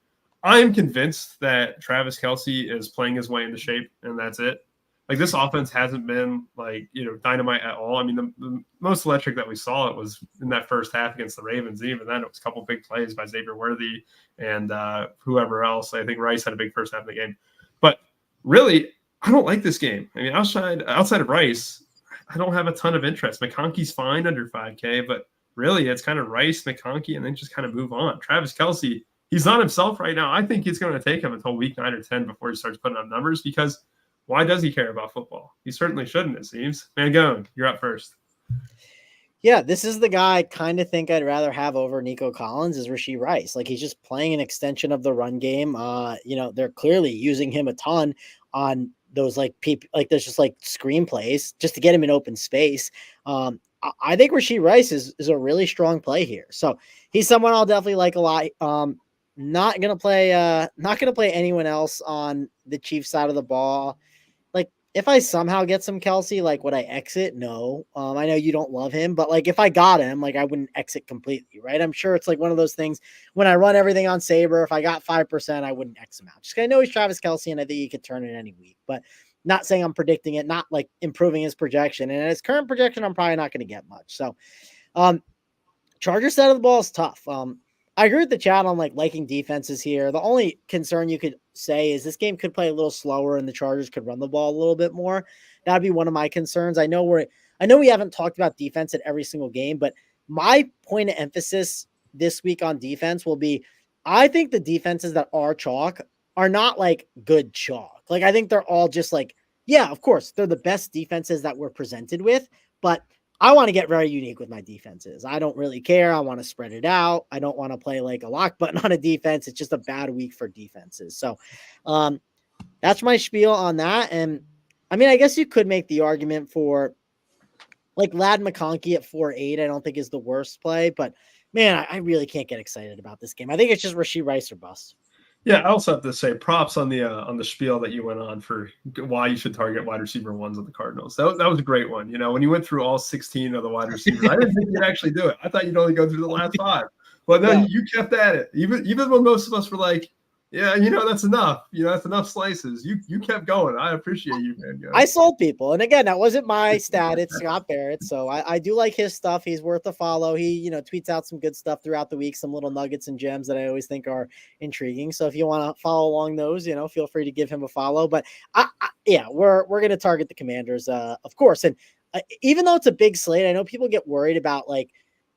I am convinced that Travis Kelce is playing his way into shape, and that's it. Like, this offense hasn't been like, you know, dynamite at all. I mean, the most electric that we saw it was in that first half against the Ravens. Even then, it was a couple big plays by Xavier Worthy and whoever else. I think Rice had a big first half of the game. But really, I don't like this game. I mean, outside of Rice, I don't have a ton of interest. McConkey's fine under 5K, but really, it's kind of Rice, McConkey, and then just kind of move on. Travis Kelce, he's not himself right now. I think it's going to take him until week 9 or 10 before he starts putting up numbers, because why does he care about football? He certainly shouldn't, it seems. Mangone, you're up first. Yeah, this is the guy I kind of think I'd rather have over Nico Collins is Rashee Rice. Like, he's just playing an extension of the run game. They're clearly using him a ton on those like there's just like screenplays just to get him in open space. I think Rashee Rice is a really strong play here. So he's someone I'll definitely like a lot. Not gonna play anyone else on the Chiefs side of the ball. Like, if I somehow get some Kelce, like, would I exit? No. I know you don't love him, but like, if I got him, like, I wouldn't exit completely, right? I'm sure it's like one of those things when I run everything on Saber, if I got 5%, I wouldn't X him out. Just 'cause I know he's Travis Kelce, and I think he could turn it any week, but not saying I'm predicting it, not like improving his projection. And his current projection, I'm probably not going to get much. So, Chargers side of the ball is tough. I agree with the chat on like liking defenses here. The only concern you could say is this game could play a little slower and the Chargers could run the ball a little bit more. That'd be one of my concerns. I know we haven't talked about defense at every single game, but my point of emphasis this week on defense will be, I think the defenses that are chalk are not like good chalk. Like, I think they're all just like, yeah, of course, they're the best defenses that we're presented with, but I want to get very unique with my defenses. I don't really care. I want to spread it out. I don't want to play like a lock button on a defense. It's just a bad week for defenses. So that's my spiel on that. And I mean, I guess you could make the argument for like Ladd McConkey at 4.8. I don't think is the worst play, but man, I really can't get excited about this game. I think it's just Rashee Rice or bust. Yeah, I also have to say props on the spiel that you went on for why you should target wide receiver ones of the Cardinals. That was a great one. You know, when you went through all 16 of the wide receivers, I didn't think you'd actually do it. I thought you'd only go through the last 5. But no, you kept at it. Even when most of us were like, Yeah, that's enough. That's enough slices. You kept going. I appreciate you, man. I sold people. And again, that wasn't my stat. It's Scott Barrett. So I do like his stuff. He's worth a follow. He, tweets out some good stuff throughout the week, some little nuggets and gems that I always think are intriguing. So if you want to follow along those, feel free to give him a follow. But we're going to target the Commanders, of course. And even though it's a big slate, I know people get worried about like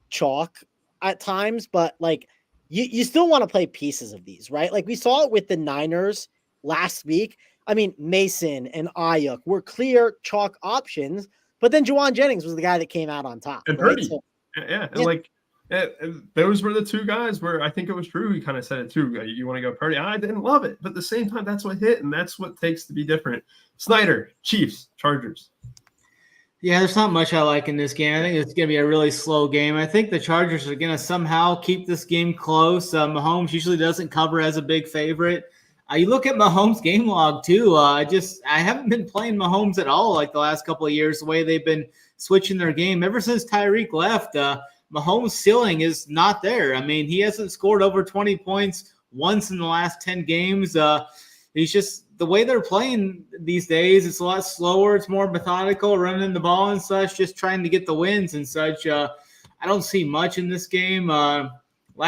chalk at times, but like you still want to play pieces of these, right? Like we saw it with the Niners last week. I mean, Mason and Ayuk were clear chalk options, but then Juwan Jennings was the guy that came out on top. And right? Purdy. And those were the two guys where I think it was Drew. He kind of said it too. You want to go Purdy? I didn't love it, but at the same time, that's what hit, and that's what takes to be different. Snyder, Chiefs, Chargers. Yeah, there's not much I like in this game. I think it's going to be a really slow game. I think the Chargers are going to somehow keep this game close. Mahomes usually doesn't cover as a big favorite. You look at Mahomes' game log too. I haven't been playing Mahomes at all like the last couple of years, the way they've been switching their game. Ever since Tyreek left, Mahomes' ceiling is not there. I mean, he hasn't scored over 20 points once in the last 10 games. He's just the way they're playing these days. It's a lot slower. It's more methodical, running the ball and such, just trying to get the wins and such. I don't see much in this game. Lad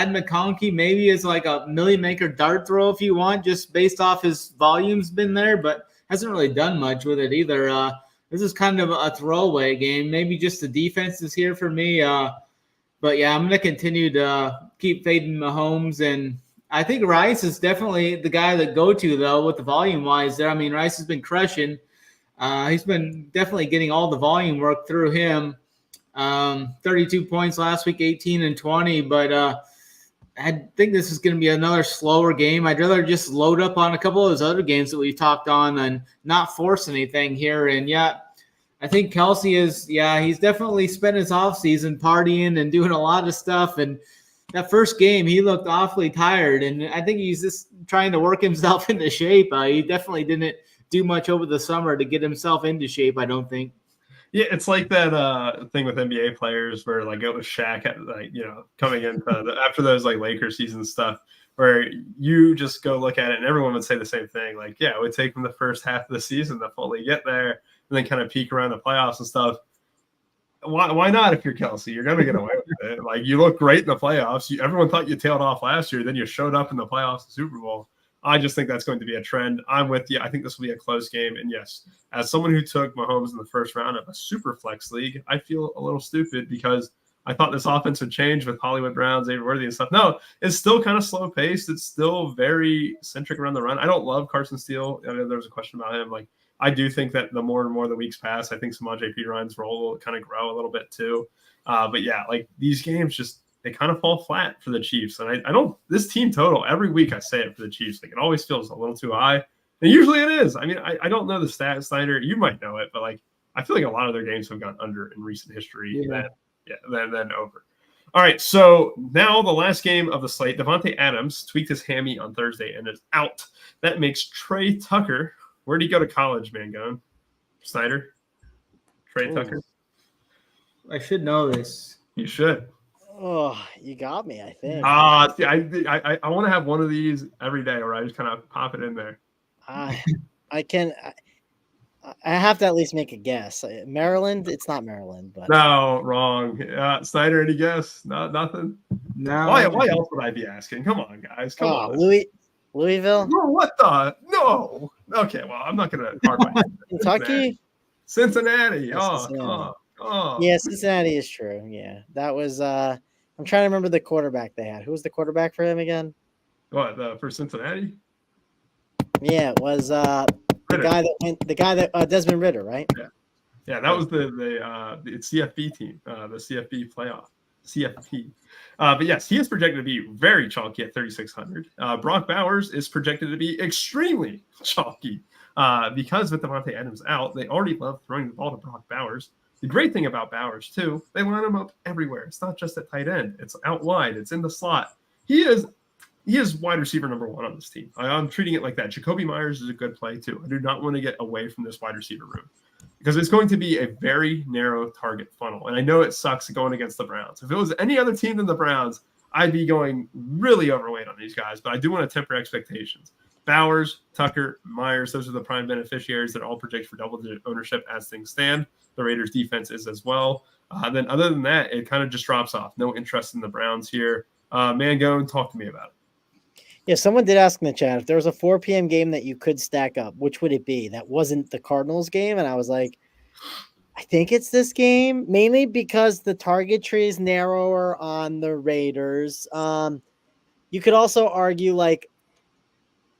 McConkey maybe is like a million maker dart throw if you want, just based off his volume's been there, but hasn't really done much with it either. This is kind of a throwaway game. Maybe just the defense is here for me. But yeah, I'm going to continue to keep fading Mahomes, and I think Rice is definitely the guy that go to though with the volume wise there. I mean, Rice has been crushing. He's been definitely getting all the volume work through him. 32 points last week, 18 and 20. But I think this is going to be another slower game. I'd rather just load up on a couple of those other games that we talked on and not force anything here. And yeah, I think Kelsey he's definitely spent his offseason partying and doing a lot of stuff. And that first game, he looked awfully tired, and I think he's just trying to work himself into shape. He definitely didn't do much over the summer to get himself into shape, I don't think. Yeah, it's like that thing with NBA players where like it was Shaq coming in after those like Lakers season stuff, where you just go look at it and everyone would say the same thing. Like, yeah, it would take them the first half of the season to fully get there and then kind of peak around the playoffs and stuff. Why not if you're Kelsey? You're going to get away with it. Like, you look great in the playoffs. Everyone thought you tailed off last year. Then you showed up in the playoffs and Super Bowl. I just think that's going to be a trend. I'm with you. I think this will be a close game. And yes, as someone who took Mahomes in the first round of a super flex league, I feel a little stupid because I thought this offense would change with Hollywood Brown, Xavier Worthy and stuff. No, it's still kind of slow paced. It's still very centric around the run. I don't love Carson Steele. I know there was a question about him. Like, I do think that the more and more the weeks pass, I think Samaje Perine's role will kind of grow a little bit too. But yeah, like these games just, they kind of fall flat for the Chiefs. And I don't, this team total, every week I say it for the Chiefs, like it always feels a little too high. And usually it is. I mean, I don't know the stat, Snyder. You might know it, but like, I feel like a lot of their games have gone under in recent history than over. All right, so now the last game of the slate, Devontae Adams tweaked his hammy on Thursday and is out. That makes Trey Tucker. Where'd he go to college, Mangone? Snyder? Trey Tucker? I should know this. You should. Oh, you got me, I think. I want to have one of these every day where I just kind of pop it in there. I have to at least make a guess. Maryland? It's not Maryland, but no, wrong. Snyder, any guess? Nothing. No. Why else would I be asking? Come on, guys. Come on. Louisville? No, what the? No. Okay, well, I'm not gonna hard my Kentucky? Cincinnati. Cincinnati. Oh. Yeah, Cincinnati is true. Yeah. That was I'm trying to remember the quarterback they had. Who was the quarterback for him again? What, for Cincinnati? Yeah, it was the guy that Desmond Ridder, right? Yeah, that was the CFB team, the CFB playoff. CFP. But yes, he is projected to be very chalky at 3,600. Brock Bowers is projected to be extremely chalky because with Devontae Adams out, they already love throwing the ball to Brock Bowers. The great thing about Bowers, too, they line him up everywhere. It's not just at tight end. It's out wide. It's in the slot. He is wide receiver number one on this team. I'm treating it like that. Jacoby Myers is a good play, too. I do not want to get away from this wide receiver room because it's going to be a very narrow target funnel. And I know it sucks going against the Browns. If it was any other team than the Browns, I'd be going really overweight on these guys, but I do want to temper expectations. Bowers, Tucker, Myers, those are the prime beneficiaries that all project for double-digit ownership as things stand. The Raiders' defense is as well. Then other than that, it kind of just drops off. No interest in the Browns here. Man, go and talk to me about it. Yeah, someone did ask in the chat, if there was a 4 p.m. game that you could stack up, which would it be? That wasn't the Cardinals game. And I was like, I think it's this game, mainly because the target tree is narrower on the Raiders. You could also argue like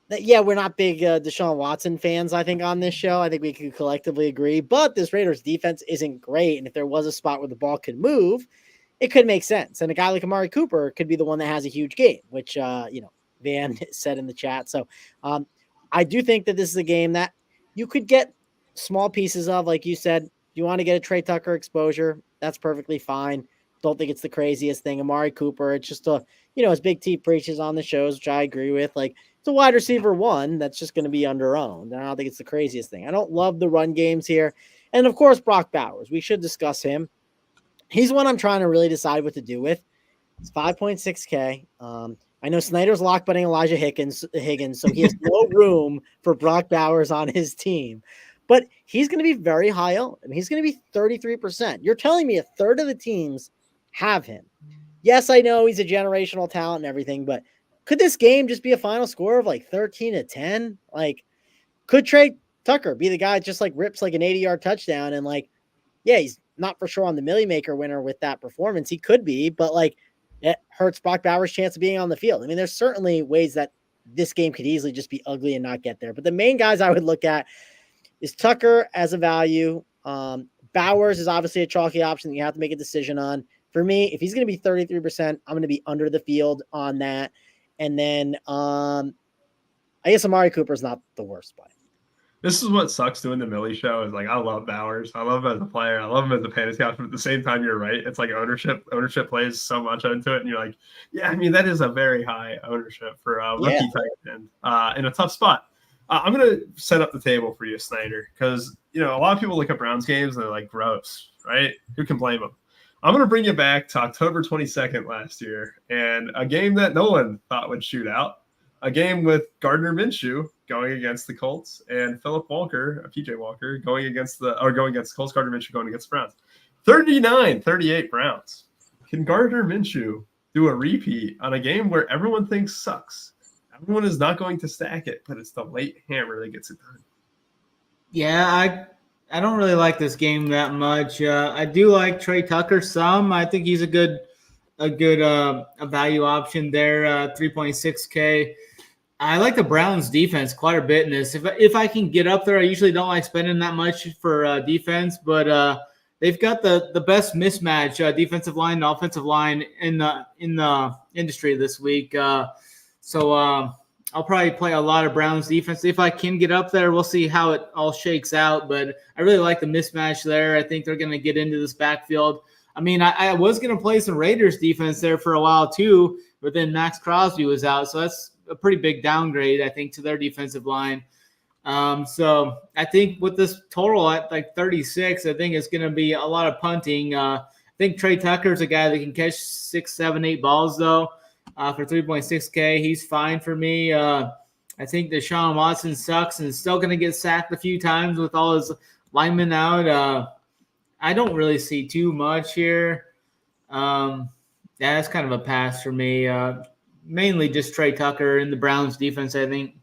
that, yeah, we're not big Deshaun Watson fans, I think, on this show. I think we could collectively agree. But this Raiders defense isn't great. And if there was a spot where the ball could move, it could make sense. And a guy like Amari Cooper could be the one that has a huge game, which, Van said in the chat. So I do think that this is a game that you could get small pieces of, like you said. If you want to get a Trey Tucker exposure, that's perfectly fine. Don't think it's the craziest thing. Amari Cooper, it's just as Big T preaches on the shows, which I agree with. Like, it's a wide receiver 1 that's just going to be under-owned. And I don't think it's the craziest thing. I don't love the run games here. And of course, Brock Bowers. We should discuss him. He's one I'm trying to really decide what to do with. It's 5.6K. I know Snyder's lock betting Elijah Higgins, so he has no room for Brock Bowers on his team. But he's going to be very high owned. I mean, he's going to be 33%. You're telling me a third of the teams have him. Yes, I know he's a generational talent and everything, but could this game just be a final score of like 13-10? Like, could Trey Tucker be the guy that just like rips like an 80-yard touchdown and like, yeah, he's not for sure on the Millie Maker winner with that performance. He could be, but like it hurts Brock Bowers' chance of being on the field. I mean, there's certainly ways that this game could easily just be ugly and not get there. But the main guys I would look at is Tucker as a value. Bowers is obviously a chalky option that you have to make a decision on. For me, if he's going to be 33%, I'm going to be under the field on that. And then I guess Amari Cooper is not the worst play. This is what sucks doing the Millie show is like, I love Bowers. I love him as a player. I love him as a fantasy option. But at the same time, you're right. It's like ownership plays so much into it. And you're like, yeah, I mean, that is a very high ownership for a rookie tight end in a tough spot. I'm going to set up the table for you, Snyder, because, a lot of people look at Browns games and they're like, gross, right? Who can blame them? I'm going to bring you back to October 22nd last year and a game that no one thought would shoot out, a game with Gardner Minshew going against the Colts and PJ Walker, going against the Colts, Gardner Minshew going against the Browns. 39-38 Browns. Can Gardner Minshew do a repeat on a game where everyone thinks sucks? Everyone is not going to stack it, but it's the late hammer that gets it done. Yeah, I don't really like this game that much. I do like Trey Tucker some. I think he's a good value option there. 3.6K. I like the Browns defense quite a bit in this. If I can get up there, I usually don't like spending that much for defense, but they've got the best mismatch defensive line and offensive line in the industry this week. So I'll probably play a lot of Browns defense. If I can get up there, we'll see how it all shakes out. But I really like the mismatch there. I think they're going to get into this backfield. I mean, I was going to play some Raiders defense there for a while too, but then Max Crosby was out. So that's a pretty big downgrade, I think, to their defensive line. So I think with this total at like 36, I think it's going to be a lot of punting. I think Trey Tucker is a guy that can catch 6, 7, 8 balls, though. For 3.6K, he's fine for me. I think Deshaun Watson sucks and is still going to get sacked a few times with all his linemen out. I don't really see too much here. That's kind of a pass for me. Mainly just Trey Tucker in the Browns defense, I think.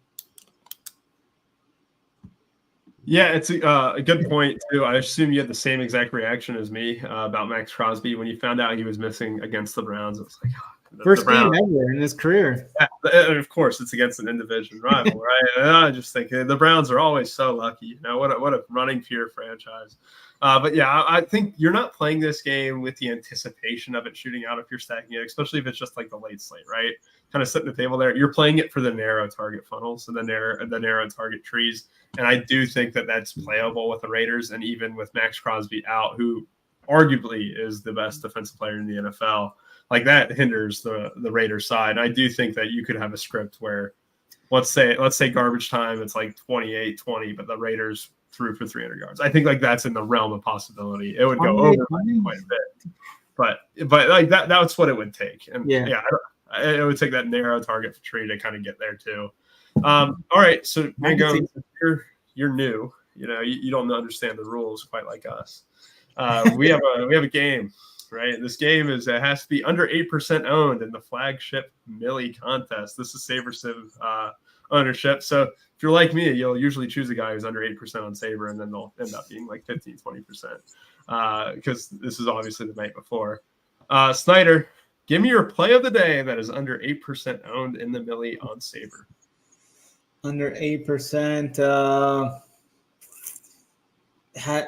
Yeah, it's a good point, too. I assume you had the same exact reaction as me about Max Crosby. When you found out he was missing against the Browns, it was like, first game ever in his career. Yeah, and of course, it's against an in-division rival, right? And I just think the Browns are always so lucky. What a running pure franchise. But yeah, I think you're not playing this game with the anticipation of it shooting out if you're stacking it, especially if it's just like the late slate, right? Kind of setting the table there. You're playing it for the narrow target funnels and the narrow target trees. And I do think that that's playable with the Raiders and even with Max Crosby out, who arguably is the best defensive player in the NFL. Like that hinders the Raiders side. I do think that you could have a script where let's say garbage time, it's like 28-20, but the Raiders threw for 300 yards. I think like that's in the realm of possibility. It would go over quite a bit. but like that's what it would take. And it would take that narrow target for Tree to kind of get there too. All right, so Mango, you're new. You don't understand the rules quite like us. We have a game, right? This game it has to be under 8% owned in the flagship Millie contest. This is Saber Civ ownership. So if you're like me, you'll usually choose a guy who's under 8% on Saber, and then they'll end up being like 15, 20%. Because this is obviously the night before. Snyder, give me your play of the day that is under 8% owned in the Millie on Saber. Under 8%.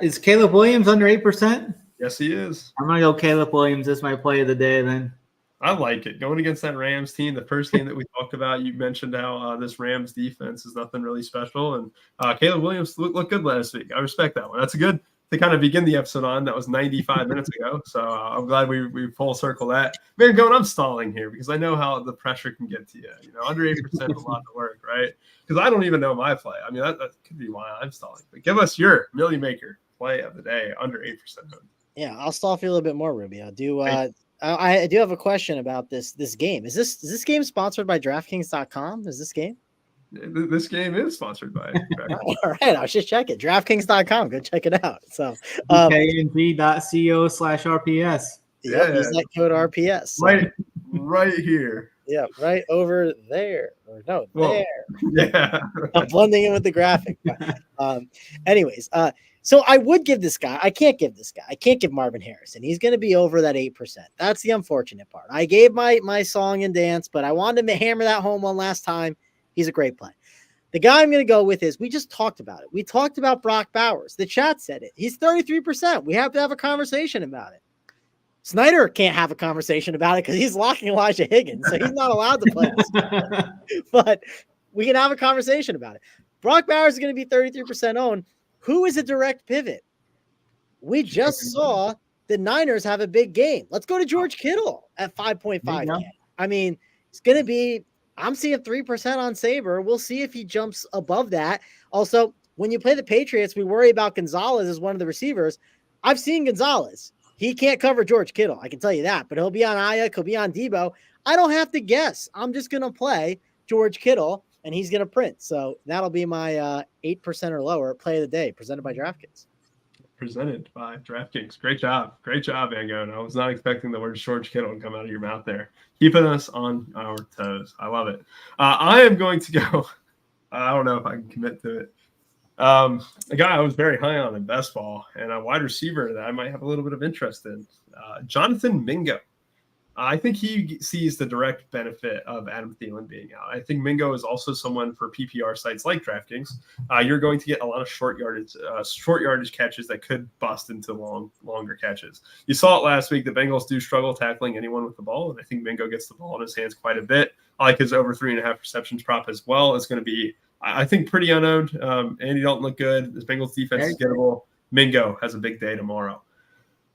Is Caleb Williams under 8%? Yes, he is. I'm going to go Caleb Williams as my play of the day then. I like it. Going against that Rams team, the first game that we talked about, you mentioned how this Rams defense is nothing really special. And Caleb Williams looked good last week. I respect that one. That's a good to kind of begin the episode on. That was 95 minutes ago. So I'm glad we full circle that. Man, I'm stalling here because I know how the pressure can get to you. Under 8% is a lot to work, right? Because I don't even know my play. I mean, that could be why I'm stalling. But give us your Millie Maker play of the day under 8%. Yeah, I'll stall for you a little bit more, Ruby. I do have a question about this game. Is this game sponsored by DraftKings.com? Is this game? This game is sponsored by DraftKings. All right, I'll just check it. DraftKings.com. Go check it out. So KNB.co/RPS. Yeah, use that code RPS. So. Right here. Yeah, right over there. Or no, there. Yeah. I'm blending in with the graphic. Anyways, so I would give this guy. I can't give this guy. I can't give Marvin Harrison. He's going to be over that 8%. That's the unfortunate part. I gave my song and dance, but I wanted to hammer that home one last time. He's a great play. The guy I'm going to go with is, we just talked about it. We talked about Brock Bowers. The chat said it. He's 33%. We have to have a conversation about it. Snyder can't have a conversation about it because he's locking Elijah Higgins, so he's not allowed to play this game. But we can have a conversation about it. Brock Bowers is going to be 33% owned. Who is a direct pivot? We just saw the Niners have a big game. Let's go to George Kittle at 5.5K. I mean, it's going to be, I'm seeing 3% on Saber. We'll see if he jumps above that. Also, when you play the Patriots, we worry about Gonzalez as one of the receivers. I've seen Gonzalez. He can't cover George Kittle. I can tell you that, but he'll be on Ayuk. He'll be on Debo. I don't have to guess. I'm just going to play George Kittle, and he's going to print. So that'll be my 8% or lower play of the day, presented by DraftKings. Presented by DraftKings. Great job. Great job, Ango. I was not expecting the word George Kittle to come out of your mouth there. Keeping us on our toes. I love it. I am going to go. I don't know if I can commit to it. A guy I was very high on in best ball, and a wide receiver that I might have a little bit of interest in, Jonathan Mingo. I think he sees the direct benefit of Adam Thielen being out. I think Mingo is also someone for PPR sites like DraftKings. You're going to get a lot of short yardage catches that could bust into longer catches. You saw it last week. The Bengals do struggle tackling anyone with the ball, and I think Mingo gets the ball in his hands quite a bit. I like his over 3.5 receptions prop as well. It's going to be, I think, pretty unowned. Andy Dalton look good. This Bengals defense is gettable. Mingo has a big day tomorrow.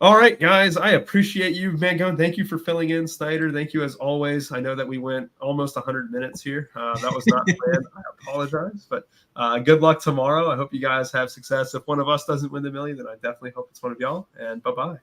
All right, guys, I appreciate you, Mango. Thank you for filling in, Snyder. Thank you as always. I know that we went almost 100 minutes here. That was not planned. I apologize, but good luck tomorrow. I hope you guys have success. If one of us doesn't win the million, then I definitely hope it's one of y'all, and bye-bye.